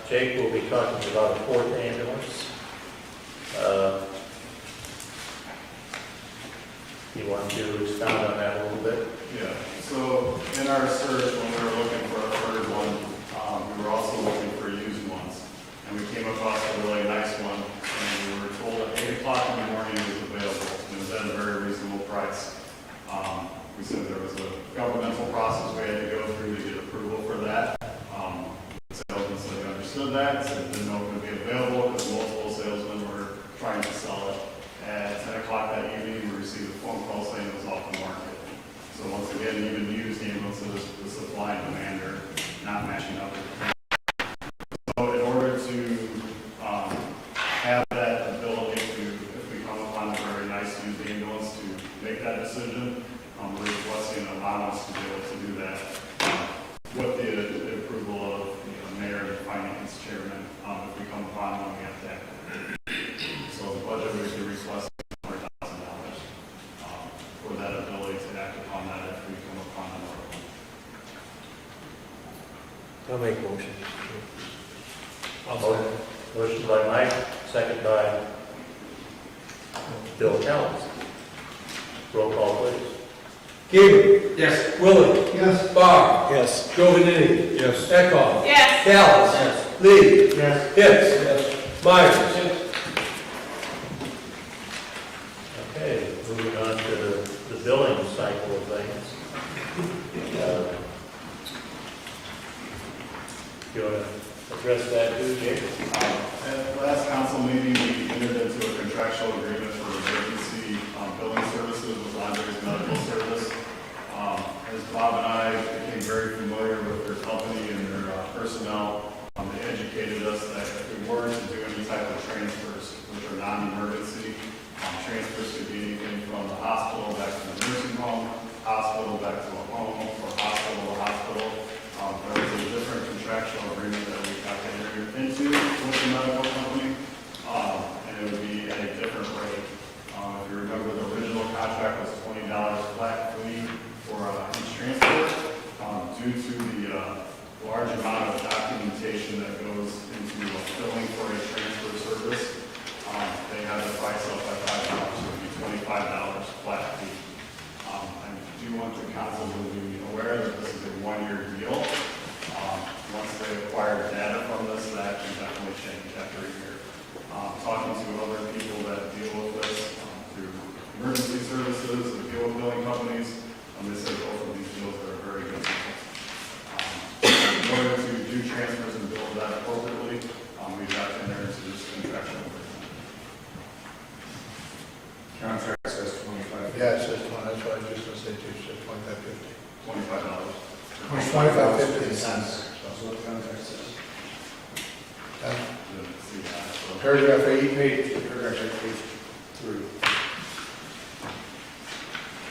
Jake will be talking about a 4th ambulance. You want to expound on that a little bit? Yeah, so in our search, when we were looking for a 3rd one, we were also looking for used ones. And we came across a really nice one, and we were told at 8 o'clock in the morning it was available. It was at a very reasonable price. We said there was a governmental process we had to go through to get approval for that. The salesman said he understood that, said didn't know it would be available because multiple salesmen were trying to sell it. At 10 o'clock that evening, we received a phone call saying it was off the market. So once again, even used ambulances, the supply and demand are not matching up. So in order to have that ability to, if we come upon a very nice used ambulance, to make that decision, we're requesting an allowance to be able to do that with the approval of the mayor and the finance chairman. If we come upon one, we have to act. So the budget would be requesting $100,000 for that ability to act upon that if we come upon another one. I'll make motion. Motion by Mike, second by Bill Callis. Roll call, please. Gaber? Yes. Willie? Yes. Barr? Yes. Joe Benini? Yes. Eckhoff? Yes. Callis? Yes. Lee? Yes. Hicks? Yes. Myers? Okay, moving on to the billing cycle of things. You want to address that, too, Jake? At the last council meeting, we entered into a contractual agreement for emergency billing services with Andre's Medical Service. As Bob and I became very familiar with their company and their personnel, they educated us that if we were to do any type of transfers, which are non-emergency, transfers could be anything from the hospital back to the nursing home, hospital back to a home, or hospital to hospital. There was a different contractual agreement that we got entered into with the medical company, and it would be at a different rate. If you remember, the original contract was $20 flat fee for each transfer. Due to the large amount of documentation that goes into billing for a transfer service, they had the price up by $5, so it would be $25 flat fee. I do want the council to be aware that this is a one-year deal. Once they acquire data from this, that can definitely change after a year. Talking to other people that deal with this through emergency services, that deal with billing companies, they say both of these deals are very good deals. In order to do transfers and bill that appropriately, we've got to enter into this contractual agreement. Contract says 25. Yeah, it says 20, that's what I was just going to say too, it says 25.50. $25. It's 25.50 cents. That's what the contract says. Paragraph 8, paragraph 8, 3.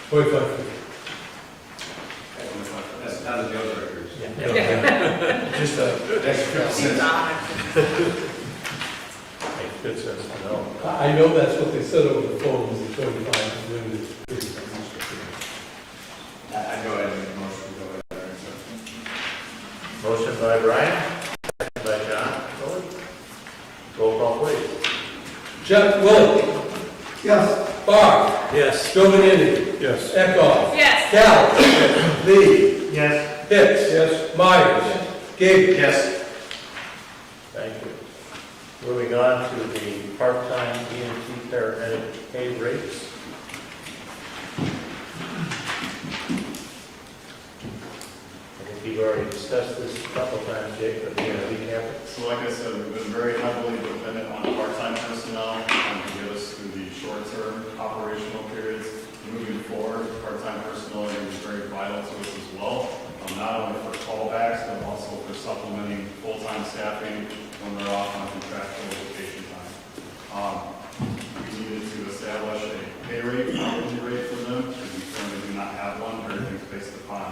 25. That's not the deal breakers. Just a extra cent. Makes good sense to know. I know that's what they said over the phone, was the 25, and then it's 50. I go ahead and make a motion to go ahead and accept. Motion by Brian, second by John. Jeff Willett. Yes. Barr. Yes. Giovanini. Yes. Eckhoff. Yes. Cal. Lee. Yes. Hicks. Yes. Myers. Gabriel. Yes. Thank you. Moving on to the part-time EMT paramedic pay rates. I think you've already discussed this a couple times, Jake, but you know, recap it. So like I said, we've been very heavily dependent on part-time personnel to get us through the short-term operational periods. Moving forward, part-time personnel is very vital to us as well, not only for callbacks, but also for supplementing full-time staffing when they're off on contractual vacation time. We needed to establish a pay rate, hourly rate for them, because we currently do not have one. Everything's based upon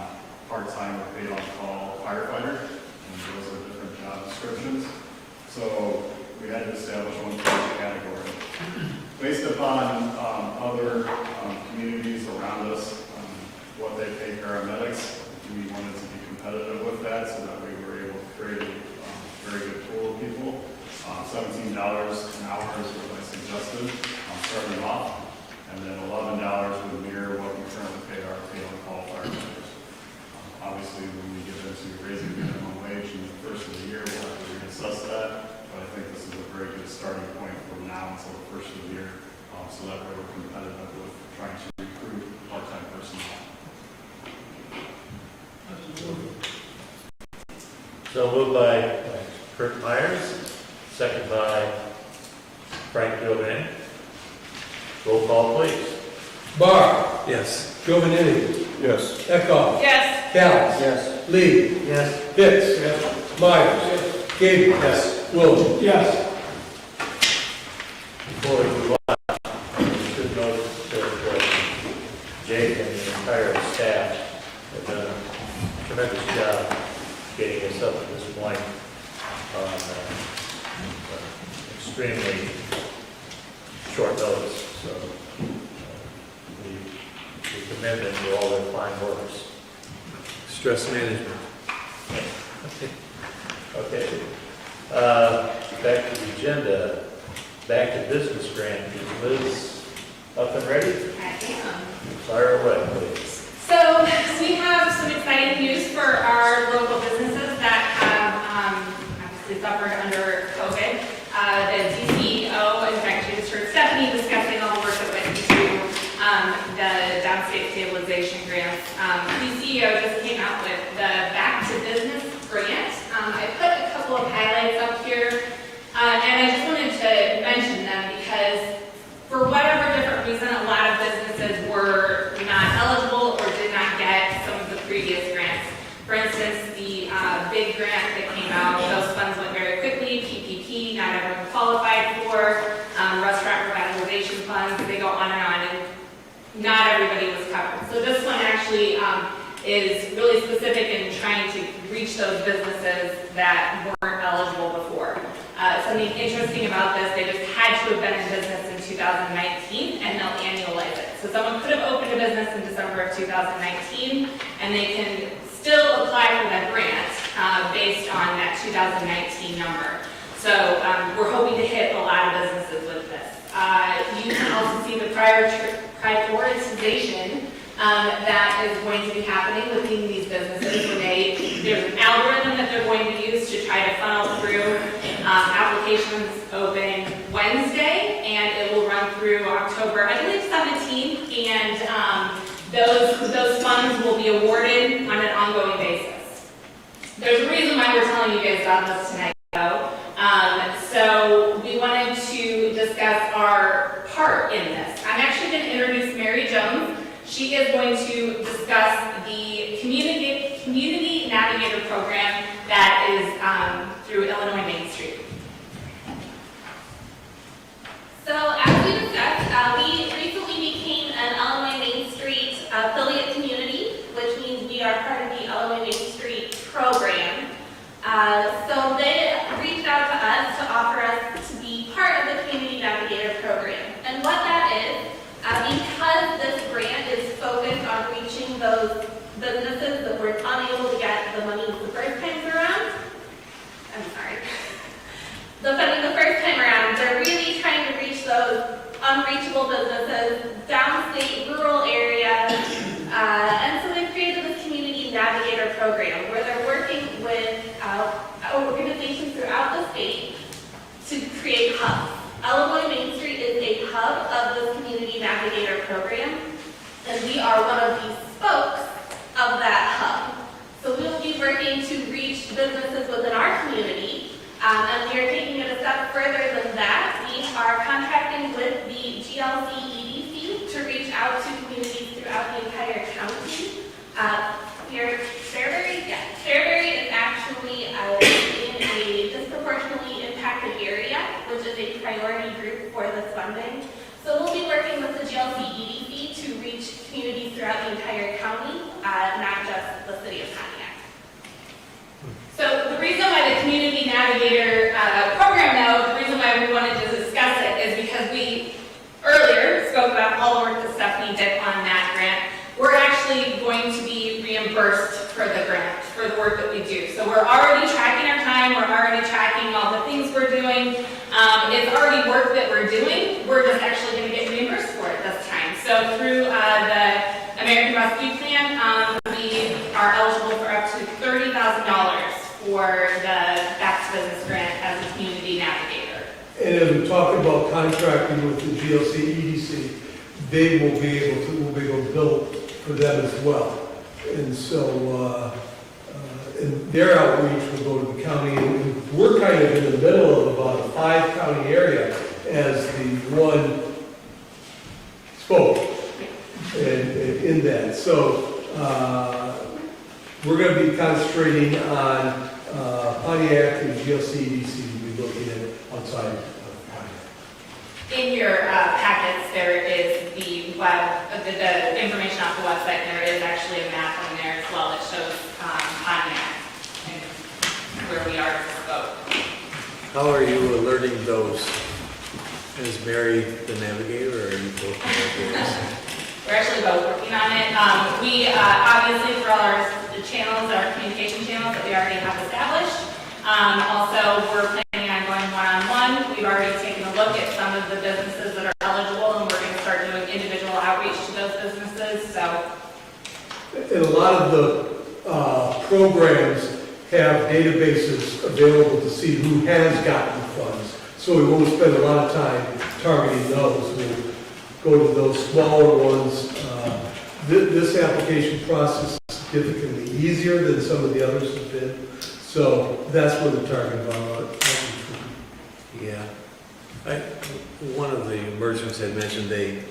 part-time or paid-on-call firefighter, and those are different job descriptions. So we had to establish one for each category. Based upon other communities around us, what they pay paramedics, we wanted to be competitive with that so that we were able to create a very good pool of people. $17 an hour is what I suggested, starting off, and then $11 would mirror what we currently pay our paid-on-call firefighters. Obviously, when we get into raising minimum wage in the first of the year, we'll have to reassess that, but I think this is a very good starting point from now until the first of the year, so that way we're competitive with trying to recruit part-time personnel. So moved by Kurt Myers, second by Frank Giovanni. Roll call, please. Barr. Yes. Giovanini. Yes. Eckhoff. Yes. Cal. Yes. Lee. Yes. Hicks. Yes. Myers. Gabriel. Yes. Willett. Yes. Before we move on, we should note that Jake and the entire staff have done a tremendous job getting us up to this point on extremely short notice. So we commend them for all their fine works. Stress management. Okay. Back to the agenda. Back to business grant. Is Liz up and ready? I am. Fire away, please. So we have some exciting news for our local businesses that have obviously suffered under COVID. The DCEO, in fact, you just heard Stephanie discussing all the work that went into the downstate stabilization grants. DCEO just came out with the Back to Business grant. I put a couple of highlights up here, and I just wanted to mention them because for whatever different reason, a lot of businesses were not eligible or did not get some of the previous grants. For instance, the big grant that came out, those funds went very quickly. PPP, not everyone qualified for. Restaurant revitalization funds, they go on, and not everybody was covered. So this one actually is really specific in trying to reach those businesses that weren't eligible before. Something interesting about this, they just had to have been in business in 2019 and they'll annualize it. So someone could have opened a business in December of 2019 and they can still apply for that grant based on that 2019 number. So we're hoping to hit a lot of businesses with this. You can also see the prioritization that is going to be happening within these businesses. There's an algorithm that they're going to use to try to funnel through applications open Wednesday, and it will run through October, I believe, 17th, and those funds will be awarded on an ongoing basis. There's a reason why we're telling you guys about this tonight, though. So we wanted to discuss our part in this. I'm actually going to introduce Mary Jones. She is going to discuss the Community Navigator program that is through Illinois Main Street. So as we discussed, we recently became an Illinois Main Street affiliate community, which means we are part of the Illinois Main Street program. So they reached out to us to offer us to be part of the Community Navigator program. And what that is, because this grant is focused on reaching those businesses that were unable to get the money the first time around, reachable businesses, downstate, rural areas, and so they've created this Community Navigator program where they're working with organizations throughout the state to create hubs. Illinois Main Street is a hub of this Community Navigator program, and we are one of the spokes of that hub. So we will be working to reach businesses within our community, and we are taking it a step further than that. We are contracting with the GLC EDC to reach out to communities throughout the entire county. Fairbury is actually in a disproportionately impacted area, which is a priority group for this funding. So we'll be working with the GLC EDC to reach communities throughout the entire county, not just the city of Pontiac. So the reason why the Community Navigator program, though, the reason why we wanted to discuss it is because we earlier spoke about all the work that Stephanie did on that grant. We're actually going to be reimbursed for the grant, for the work that we do. So we're already tracking our time, we're already tracking all the things we're doing. It's already work that we're doing, we're just actually going to get reimbursed for it this time. So through the American Rescue Plan, we are eligible for up to $30,000 for the Back to Business grant as a Community Navigator. And as we talk about contracting with the GLC EDC, they will be able to bill for them as well. And so, and their outreach will go to the county, and we're kind of in the middle of about a 5-county area as the one spoke and in that. So, we're going to be concentrating on Pontiac and GLC EDC will be looking at outside of Pontiac. In your packets, there is the information off the website. There is actually a map on there as well that shows Pontiac and where we are as a scope. How are you alerting those? Is Mary the navigator, or are you both navigators? We're actually both working on it. We obviously, for all the channels, our communication channels that we already have established. Also, we're planning on going one-on-one. We've already taken a look at some of the businesses that are eligible, and we're going to start doing individual outreach to those businesses. So, and a lot of the programs have databases available to see who has gotten funds. So we won't spend a lot of time targeting those. We'll go to those smaller ones. This application process is significantly easier than some of the others have been. So that's where the target of our outreach will be. Yeah. One of the merchants had mentioned they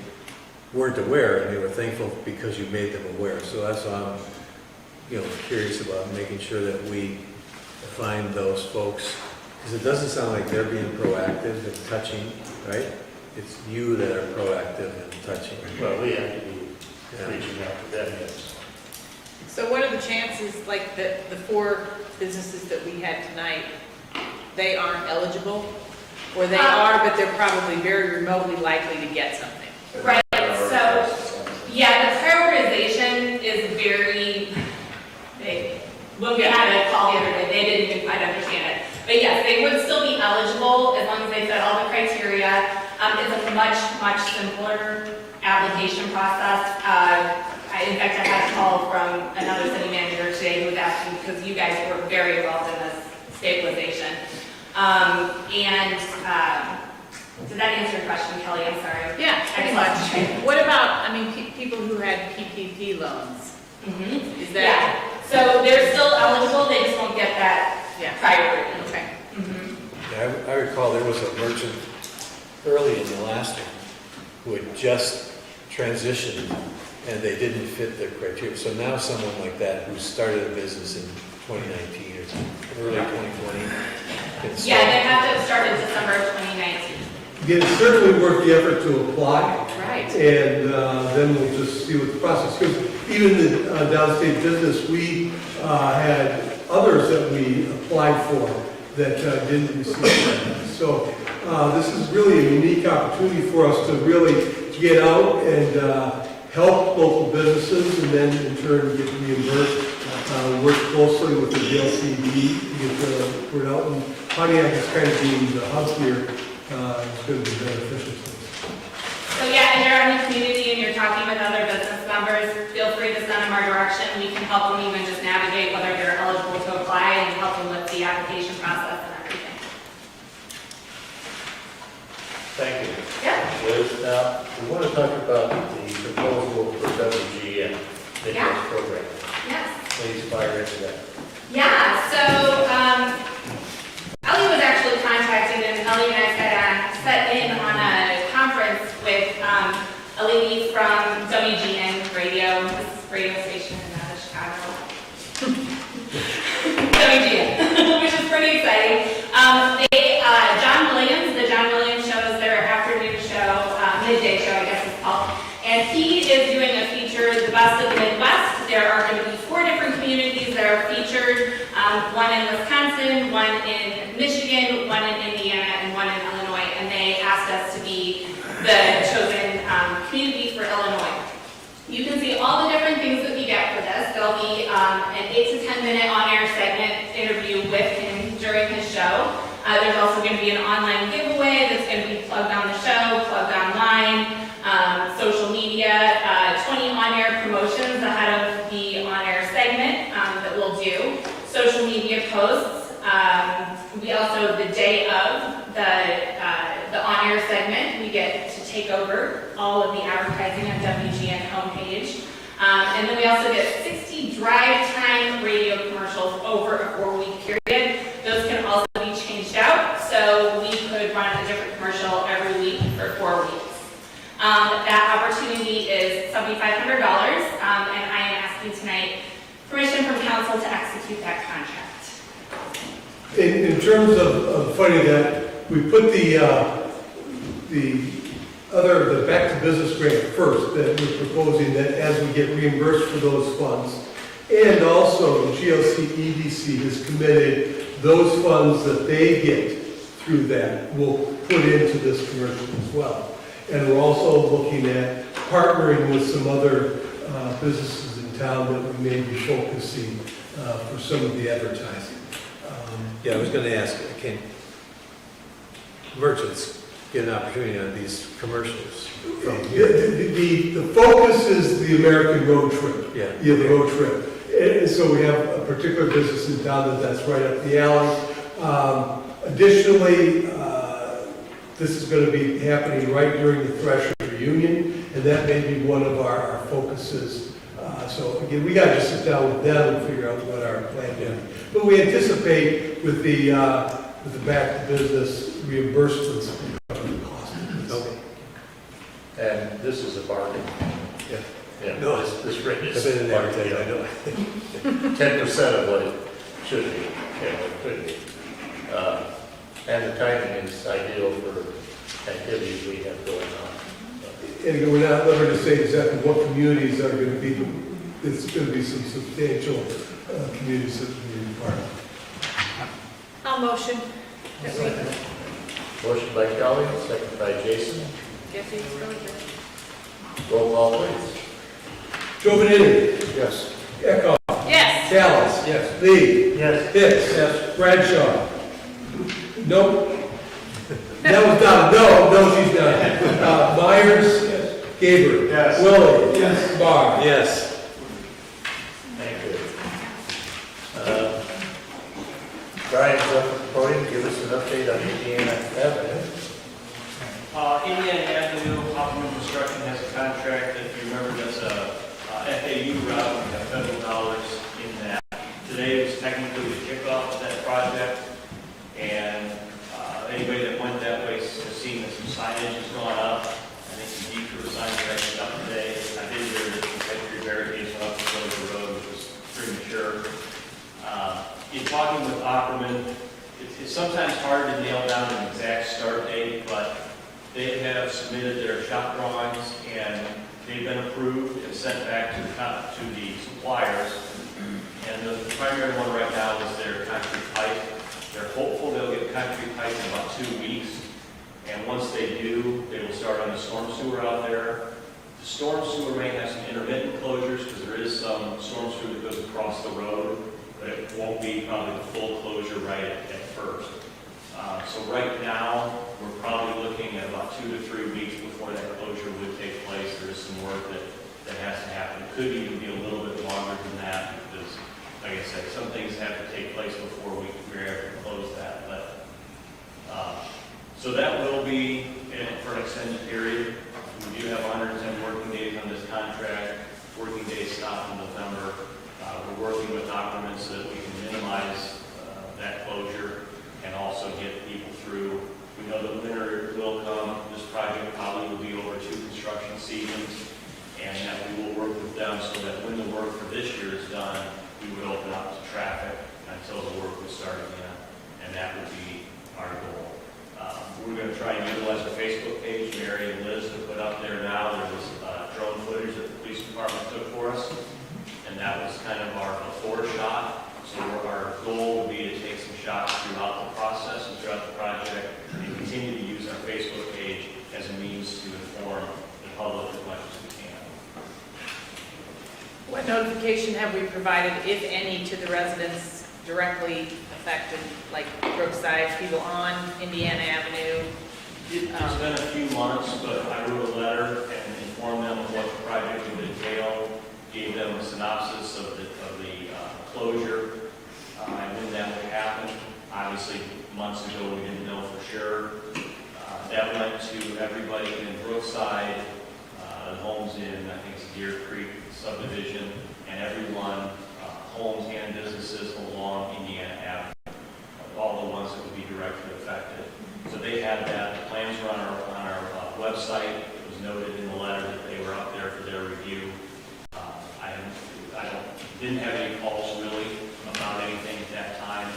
weren't aware, and they were thankful because you made them aware. So that's why I'm, curious about making sure that we find those folks, because it doesn't sound like they're being proactive and touching, right? It's you that are proactive and touching. Well, we have to be reaching out to them, yes. So what are the chances, like the 4 businesses that we had tonight, they aren't eligible? Or they are, but they're probably very remotely likely to get something? right. So, yeah, the prioritization is very big. When we had a call the other day, they didn't even quite understand it. But yes, they would still be eligible as long as they fit all the criteria. It's a much, much simpler application process. In fact, I had a call from another city manager today who was asking, because you guys were very involved in this stabilization. Did that answer your question, Kelly? I'm sorry. Yeah, pretty much. What about, people who had PPP loans? Mm-hmm. Is that? Yeah. So they're still eligible, they just won't get that priority. Okay. Mm-hmm. Yeah, I recall there was a merchant early in the last one who had just transitioned, and they didn't fit the criteria. So now someone like that who started a business in 2019 or early 2020 can start. Yeah, they have to have started December of 2019. Again, it's certainly worth the effort to apply. Right. And then we'll just see what the process, because even the downstate business, we had others that we applied for that didn't receive funding. So this is really a unique opportunity for us to really get out and help local businesses, and then in turn get reimbursed. Work closely with the JLCD to get the word out. And Pontiac is kind of being the hub here. It's going to be beneficial to us. So help them even just navigate whether they're eligible to apply and help them with the application process and everything. Thank you. Yeah. Liz, now, we want to talk about the proposal for WGN, the Yeah. program. Yes. Please fire into that. Yeah, so Ellie was actually contacted, and Ellie and I set in on a conference with a lady from WGN Radio, this radio station in Chicago. WGN, which is pretty exciting. John Williams, the John Williams show is their afternoon show, midday show, I guess it's called. And he is doing a feature, The Best of the Midwest. There are going to be 4 different communities that are featured, one in Wisconsin, one in Michigan, one in Indiana, and one in Illinois. And they asked us to be the chosen community for Illinois. You can see all the different things that we get for this. There'll be an 8 to 10 minute on-air segment interview with him during his show. There's also going to be an online giveaway that's going to be plugged on the show, plugged online, social media, 20 on-air promotions ahead of the on-air segment that we'll do, social media posts. We also, the day of the on-air segment, we get to take over all of the advertising on WGN homepage. And then we also get 60 drive time radio commercials over a 4-week period. Those can also be changed out, so we could run a different commercial every week for 4 weeks. That opportunity is $7,500, and I am asking tonight permission from council to execute that contract. In terms of funding that, we put the Back to Business grant first, that we're proposing that as we get reimbursed for those funds. And also, the GLC EDC has committed those funds that they get through that will put into this commercial as well. And we're also looking at partnering with some other businesses in town that we may be focusing for some of the advertising. Yeah, I was going to ask, can merchants get an opportunity on these commercials from here? The focus is the American road trip. Yeah. Yeah, the road trip. And so we have a particular business in town that's right up the alley. Additionally, this is going to be happening right during the Thresher reunion, and that may be one of our focuses. So again, we got to sit down with them and figure out what our plan is. But we anticipate with the Back to Business reimbursements to cover the cost of this. Okay. And this is a bargain. Yeah. Yeah, No, this rate is I've been in there, I know. 10% of what it should be, and what it could be. And the timing is ideal for activities we have going on. And again, we're not liberty to say exactly what communities are going to be, but it's going to be some substantial communities that we're going to be part of. I'll motion. that we- Motion by Kelly, second by Jason. Guess who's going to? Roll call, please. Jovanini. Yes. Echo. Yes. Callis. Yes. Lee. Yes. Hicks. Yes. Bradshaw. Nope. That was not, no, she's not. Myers. Yes. Gaber. Yes. Willie. Yes. Barr. Yes. Thank you. Brian's up at the podium, give us an update on Indiana Avenue. Indiana Avenue, Optimum Construction has a contract, if you remember, that's a FAU route, we have federal dollars in that. Today was technically the kickoff of that project, and anybody that went that way has seen that some signage has gone up. I think some detour signs are actually up today. I did hear that the country barricades went up to close the road, which was premature. In talking with Opperman, it's sometimes hard to nail down an exact start date, but they have submitted their shop drawings and they've been approved and sent back to the suppliers. And the primary one right now is their concrete pipe. They're hopeful they'll get concrete pipe in about 2 weeks. And once they do, they will start on the storm sewer out there. The storm sewer may have some intermittent closures because there is some storm sewer that goes across the road, but it won't be probably the full closure right at first. So right now, we're probably looking at about 2 to 3 weeks before that closure would take place. There is some work that that has to happen. It could even be a little bit longer than that because, like I said, some things have to take place before we're able to close that. But so that will be for an extended period. We do have 110 working days on this contract. Working days stop in November. We're working with Aquaman so that we can minimize that closure and also get people through. We know that winter will come. This project probably will be over 2 construction seasons, and that we will work with them so that when the work for this year is done, we would open up to traffic until the work would start again, and that would be our goal. We're going to try and utilize our Facebook page. Mary and Liz have put up there now. There was drone footage that the police department took for us, and that was kind of our before shot. So our goal would be to take some shots throughout the process and throughout the project and continue to use our Facebook page as a means to inform the public as much as we can. What notification have we provided, if any, to the residents directly affected, like Brookside, people on Indiana Avenue? It's been a few months, but I wrote a letter and informed them of what the project would entail, gave them a synopsis of the closure, and when that would happen. Obviously, months ago, we didn't know for sure. That went to everybody in Brookside, the homes in, I think it's Deer Creek subdivision, and everyone, homes and businesses along Indiana Avenue, all the ones that would be directly affected. So they had that. The plans were on our website. It was noted in the letter that they were up there for their review. I didn't have any calls really about anything at that time.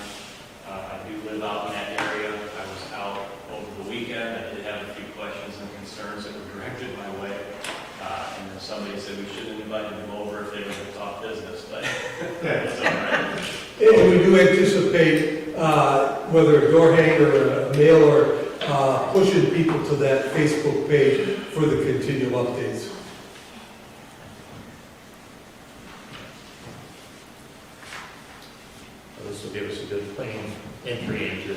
I do live out in that area. I was out over the weekend. I did have a few questions and concerns that were directed my way. And then somebody said we shouldn't have invited them over if they were going to talk business, but it's all right. And we do anticipate, whether a door hanger or a mailer, pushing people to that Facebook page for the continual updates. This will give us a good clean entry into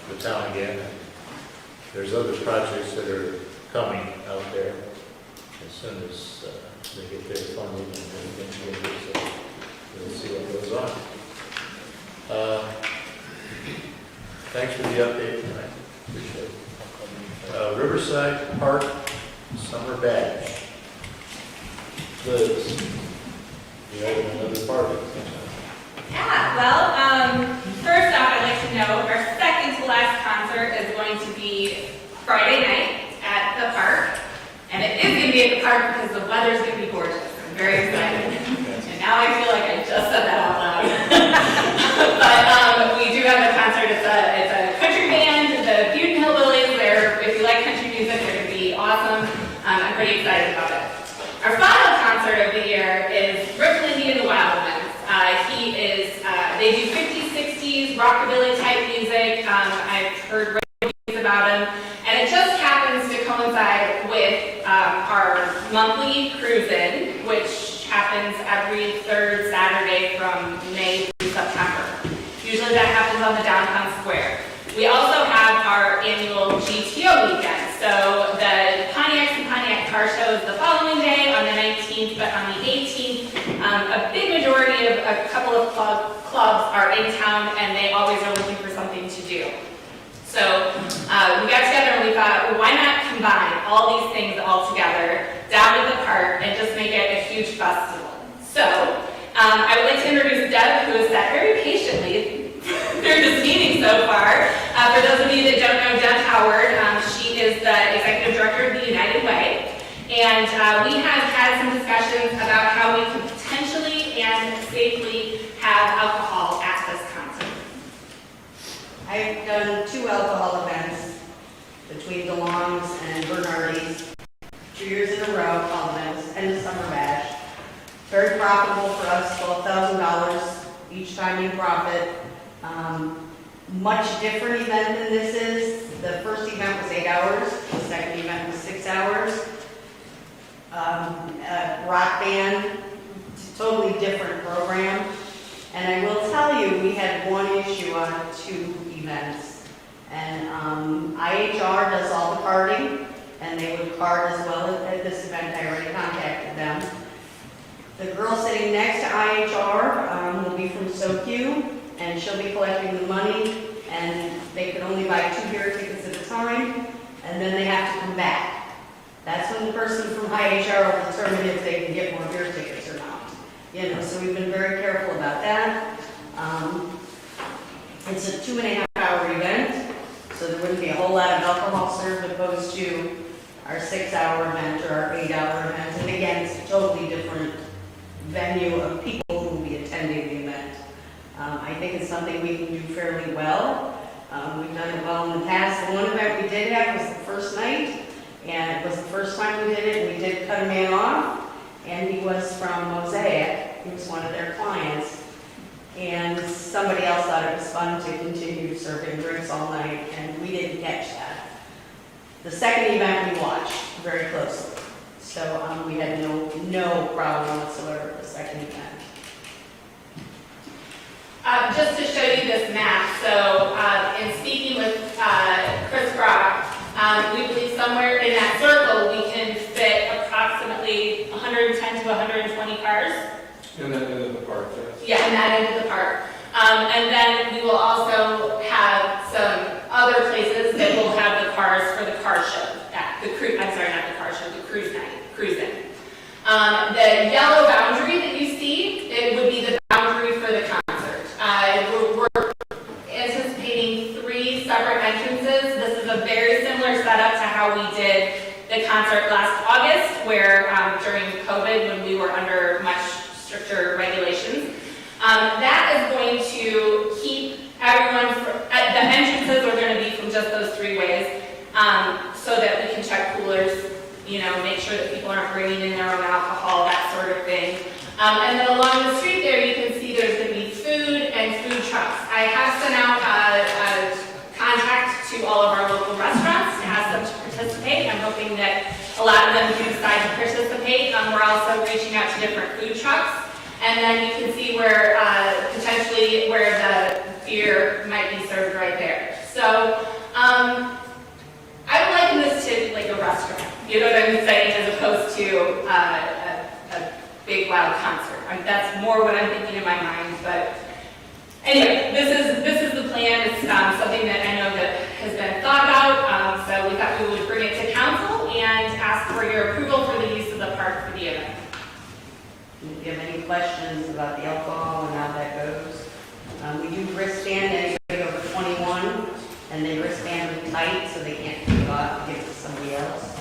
the town again. There's other projects that are coming out there as soon as they get their funding and everything together, so we'll see what goes on. Thanks for the update tonight. Appreciate it. Riverside Park Summer Badge. Liz, you have another party. Yeah, well, first off, I'd like to note our second to last concert is going to be Friday night at the park. And it is going to be at the park because the weather's going to be gorgeous. I'm very excited. And now I feel like I just said that out loud. But we do have a concert. It's a country band, the Butte Hillbillies. If you like country music, they're going to be awesome. I'm pretty excited about it. Our final concert of the year is Rip Lindy and the Wild Ones. They do 50s, 60s, rockabilly type music. I've heard reviews about them. And it just happens to coincide with our monthly cruise-in, which happens every third Saturday from May through September. Usually that happens on the downtown square. We also have our annual GTO weekend. So the Pontiacs and Pontiac car show is the following day on the 19th, but on the 18th, a big majority of a couple of clubs are in town, and they always are looking for something to do. So we got together and we thought, well, why not combine all these things all together down at the park and just make it a huge festival? So I would like to introduce Deb, who has sat very patiently through this meeting so far. For those of you that don't know Deb Howard, she is the Executive Director of the United Way. And we have had some discussions about how we could potentially and safely have alcohol at this concert. I've done 2 alcohol events between DeLong's and Bernardi's, 2 years in a row, alcohol events, and the Summer Bash. Very profitable for us, $12,000 each time in profit. Much different event than this is. The first event was 8 hours, the second event was 6 hours. Rock band, totally different program. And I will tell you, we had one issue on 2 events. And IHR does all the partying, and and they would card as well at this event. I already contacted them. The girl sitting next to IHR will be from SoQ, and she'll be collecting the money, and they can only buy 2 beer tickets at a time, and then they have to come back. That's when the person from IHR will determine if they can get more beer tickets or not. You know, so we've been very careful about that. It's a 2.5-hour event, so there wouldn't be a whole lot of alcohol served opposed to our 6-hour event or our 8-hour event. And again, it's a totally different venue of people who will be attending the event. I think it's something we can do fairly well. We've done it well in the past. The one event we did have was the first night, and it was the first time we did it. We did cut a man off, and he was from Mosaic. He was one of their clients. And somebody else thought it was fun to continue serving drinks all night, and we didn't catch that. The second event we watched very closely. So we had no problem whatsoever with the second event. Just to show you this map, so in speaking with Chris Brock, we believe somewhere in that circle we can fit approximately 110 to 120 cars. In that end of the park, yes. Yeah, in that end of the park. And then we will also have some other places that will have the cars for the car show. The cruising. The yellow boundary that you see, it would be the boundary for the concert. We're anticipating 3 separate entrances. This is a very similar setup to how we did the concert last August, where during COVID, when we were under much stricter regulations. That is going to keep everyone, the entrances are going to be from just those 3 ways, so that we can check coolers, you know, make sure that people aren't bringing in their own alcohol, that sort of thing. And then along the street there, you can see there's going to be food and food trucks. I have sent out a contact to all of our local restaurants to ask them to participate. I'm hoping that a lot of them do decide to participate. We're also reaching out to different food trucks. And then you can see where, potentially, where the beer might be served right there. So, I would liken this to like a restaurant, you know what I'm saying, as opposed to a big, loud concert. That's more what I'm thinking in my mind, but anyway, this is the plan. It's something that I know that has been thought about, so we thought we would bring it to council and ask for your approval for the use of the park for the event. If you have any questions about the alcohol and how that goes, we do wristband anybody over 21, and they wristband them tight so they can't take it off and give it to somebody else.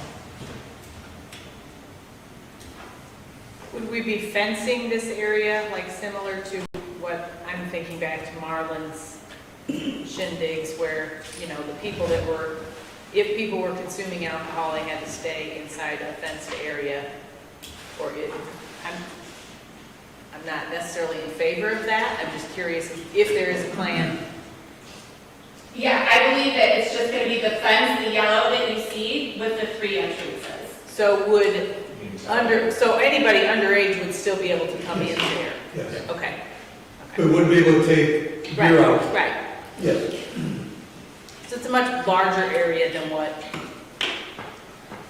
Would we be fencing this area, like similar to what I'm thinking back to Marlin's shindigs, where, you know, the people that were, if people were consuming alcohol, they had to stay inside a fenced area, or I'm not necessarily in favor of that. I'm just curious if there is a plan. Yeah, I believe that it's just going to be the fence, the yellow that you see, with the 3 entrances. So so anybody underage would still be able to come in there? Yes. Okay. We wouldn't be able to take beer out. Right. Yes. So it's a much larger area than what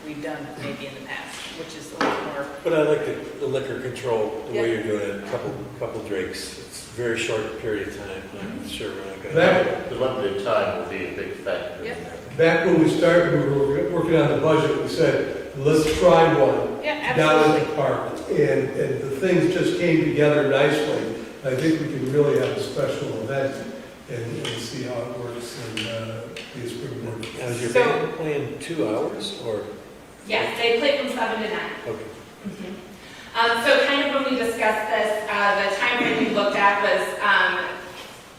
we've done maybe in the past, which is a little more. But I like the liquor control, the way Yeah. you're doing it, couple drinks. It's a very short period of time. I'm sure we're not gonna. That, The limited time will be a big factor. Yep. back when we started, we were working on the budget, we said, let's try one Yeah, down at absolutely. the park. And the things just came together nicely. I think we can really have a special event and see how it works and be a springboard. Now, is your So- band playing 2 hours or? Yes, they play from 7 to 9. Okay. So kind of when we discussed this, the time frame we looked at was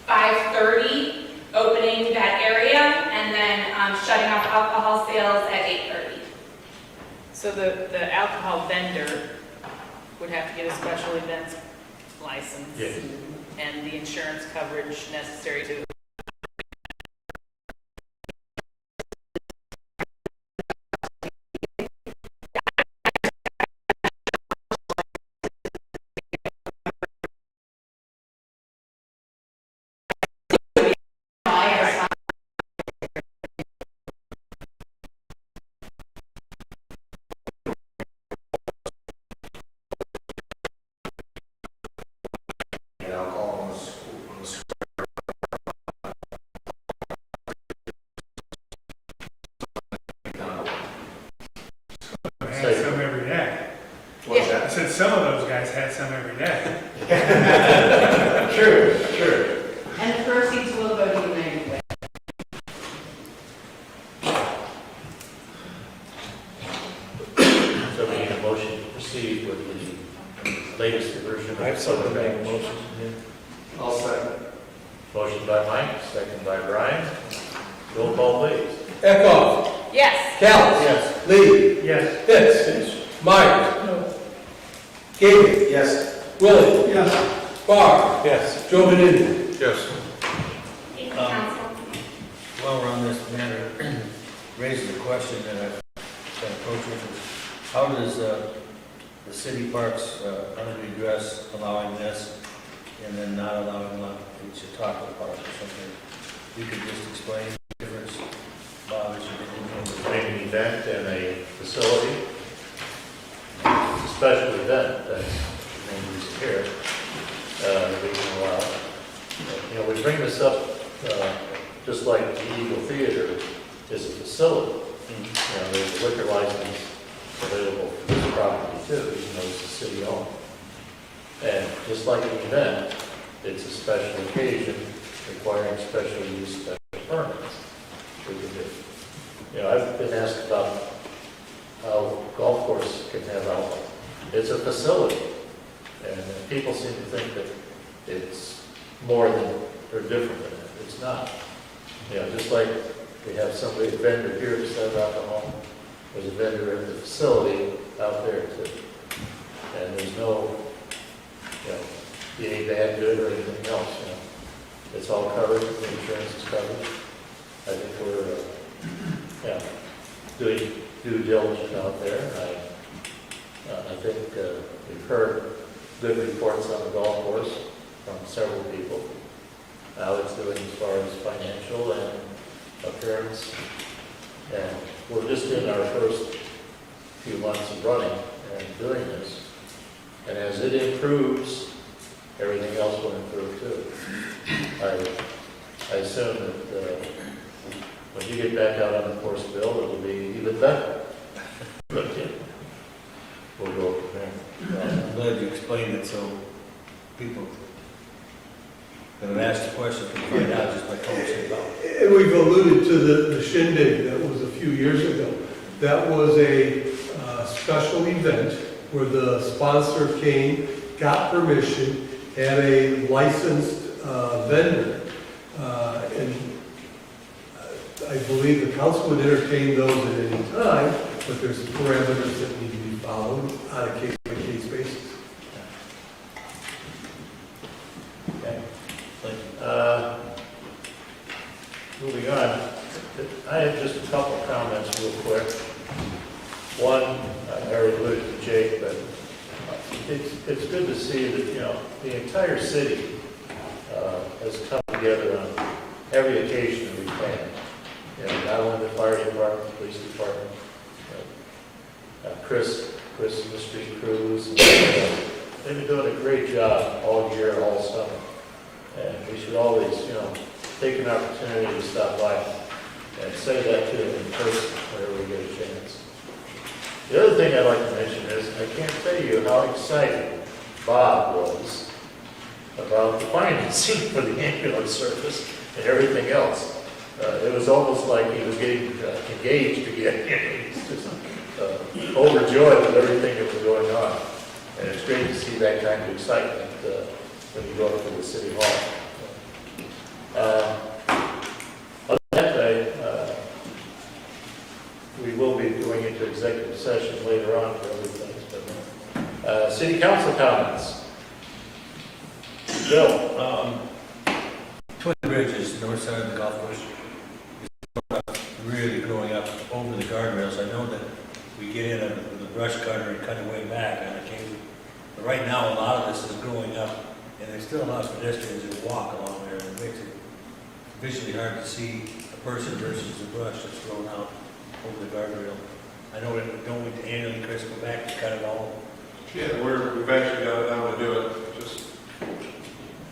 5:30, opening that area, and then shutting off alcohol sales at 8:30. So the alcohol vendor would have to get a special events license. Yeah. And the insurance coverage necessary to. some of those guys had some every day. True. And the proceeds will go to United Way. So we need a motion to proceed with the latest version of the I'd still solar make a package. motion. Yeah. I'll second. Motion by Mike, second by Brian. Roll call, please. Eckhoff. Yes. Callis. Yes. Lee. Yes. Pitts. Myers. Gabriel. Yes. Willie. Yes. Barr. Yes. Joe Beninny. Yes. Thank you, council. While we're on this matter, raises a question that I've been approaching, is how does the city parks under the address allowing this and then not allowing one that you talk about or something? You could just explain the difference, Bob, as you did. Between an event and a facility. It's a special event, that's the main reason here, that we can allow. You know, we bring this up, just like the Eagle Theater is a facility. You know, there's a liquor license available for this property too, even though it's a city owned. And just like an event, it's a special occasion requiring special use, special permits. We can do. You know, I've been asked about how golf course can have alcohol. It's a facility, and people seem to think that it's more than, or different than that. It's not. You know, just like we have somebody, a vendor here to sell alcohol, there's a vendor at the facility out there too. And there's no, you know, any bad good or anything else, you know. It's all covered, the insurance is covered. I think we're, doing due diligence out there. I think we've heard good reports on the golf course from several people. How it's doing as far as financial and appearance. And we're just in our first few months of running and doing this. And as it improves, everything else will improve too. I assume that when you get back out on the course, Bill, it'll be even better. But yeah, we'll go from there. I'm glad you explained it so people that have asked the question can find out just by talking about it. And we've alluded to the shindig that was a few years ago. That was a special event where the sponsor came, got permission, had a licensed vendor, and I believe the council would entertain those at any time, but there's parameters that need to be followed on a case-by-case basis. Okay. Moving on, I have just a couple of comments real quick. One, I already alluded to Jake, but it's good to see that, you know, the entire city has come together on every occasion that we can. You know, not only the fire department, the police department, Chris and the street crews, and, they've been doing a great job all year, all summer. And we should always, you know, take an opportunity to stop by and say that to them in person whenever we get a chance. The other thing I'd like to mention is, I can't tell you how excited Bob was about the financing for the ambulance service and everything else. It was almost like he was getting engaged again. He was just overjoyed with everything that was going on. And it's great to see that kind of excitement when you go up to the city hall. Other than that, we will be going into executive session later on for other things. But city council comments. Bill. Twin Bridges, north side of the golf course, is really growing up over the guardrails. I know that we get in with a brush cutter and cut away back on occasion. But right now, a lot of this is growing up, and there's still a lot of pedestrians who walk along there, and it makes it visually hard to see a person versus the brush that's thrown out over the guardrail. I know that don't we annually, Chris, go back to cut it all? Yeah, we've actually got it down to do it, just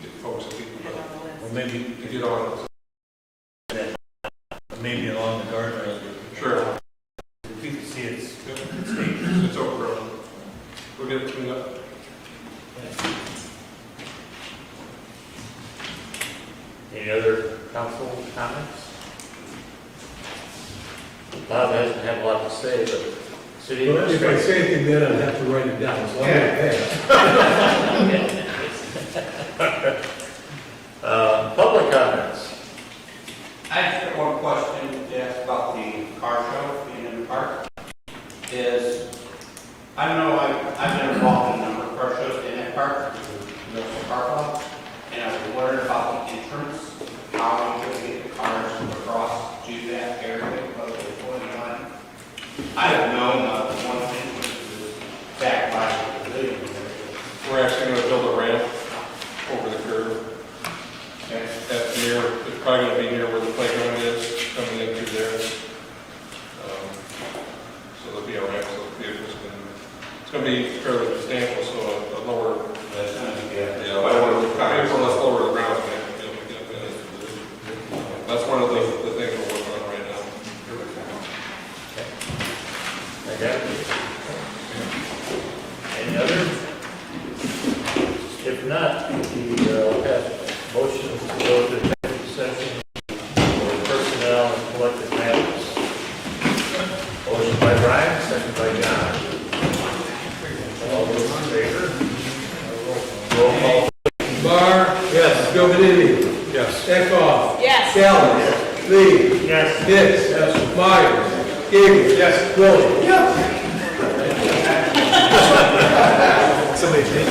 get folks to keep it up. Or maybe, To get on it. maybe along the guardrail. Sure. If you can see it's It's overgrown. We'll get it cleaned up. Any other council comments? Bob hasn't had a lot to say, but city But if I administrator. say anything, then I'd have to write it down, so I'm gonna pass. Public comments. I just got one question to ask about the car show being in the park. I know I've been involved in a number of car shows in that park, the park lot, and I was wondering about the entrance, how you could get the cars across to that area of the 49. I have known one thing was back by the pavilion. We're actually going to build a ramp over the curb. That's near, it's probably going to be near where the playground is, coming in through there. So there'll be a ramp, so vehicles can, it's going to be fairly substantial, so a lower, That's going to be, yeah, I want to, let's lower the ground. That's one of the things we're working on right now. Okay. Any others? If not, the motion to go to executive session for personnel and collective matters. Motion by Brian, second by John. All those in favor? Roll call. Barr? Yes. Gilbertini? Yes. Eckhoff? Yes. Callen? Lee? Yes. Hicks? Yes. Myers? Gable? Yes. Willie? Somebody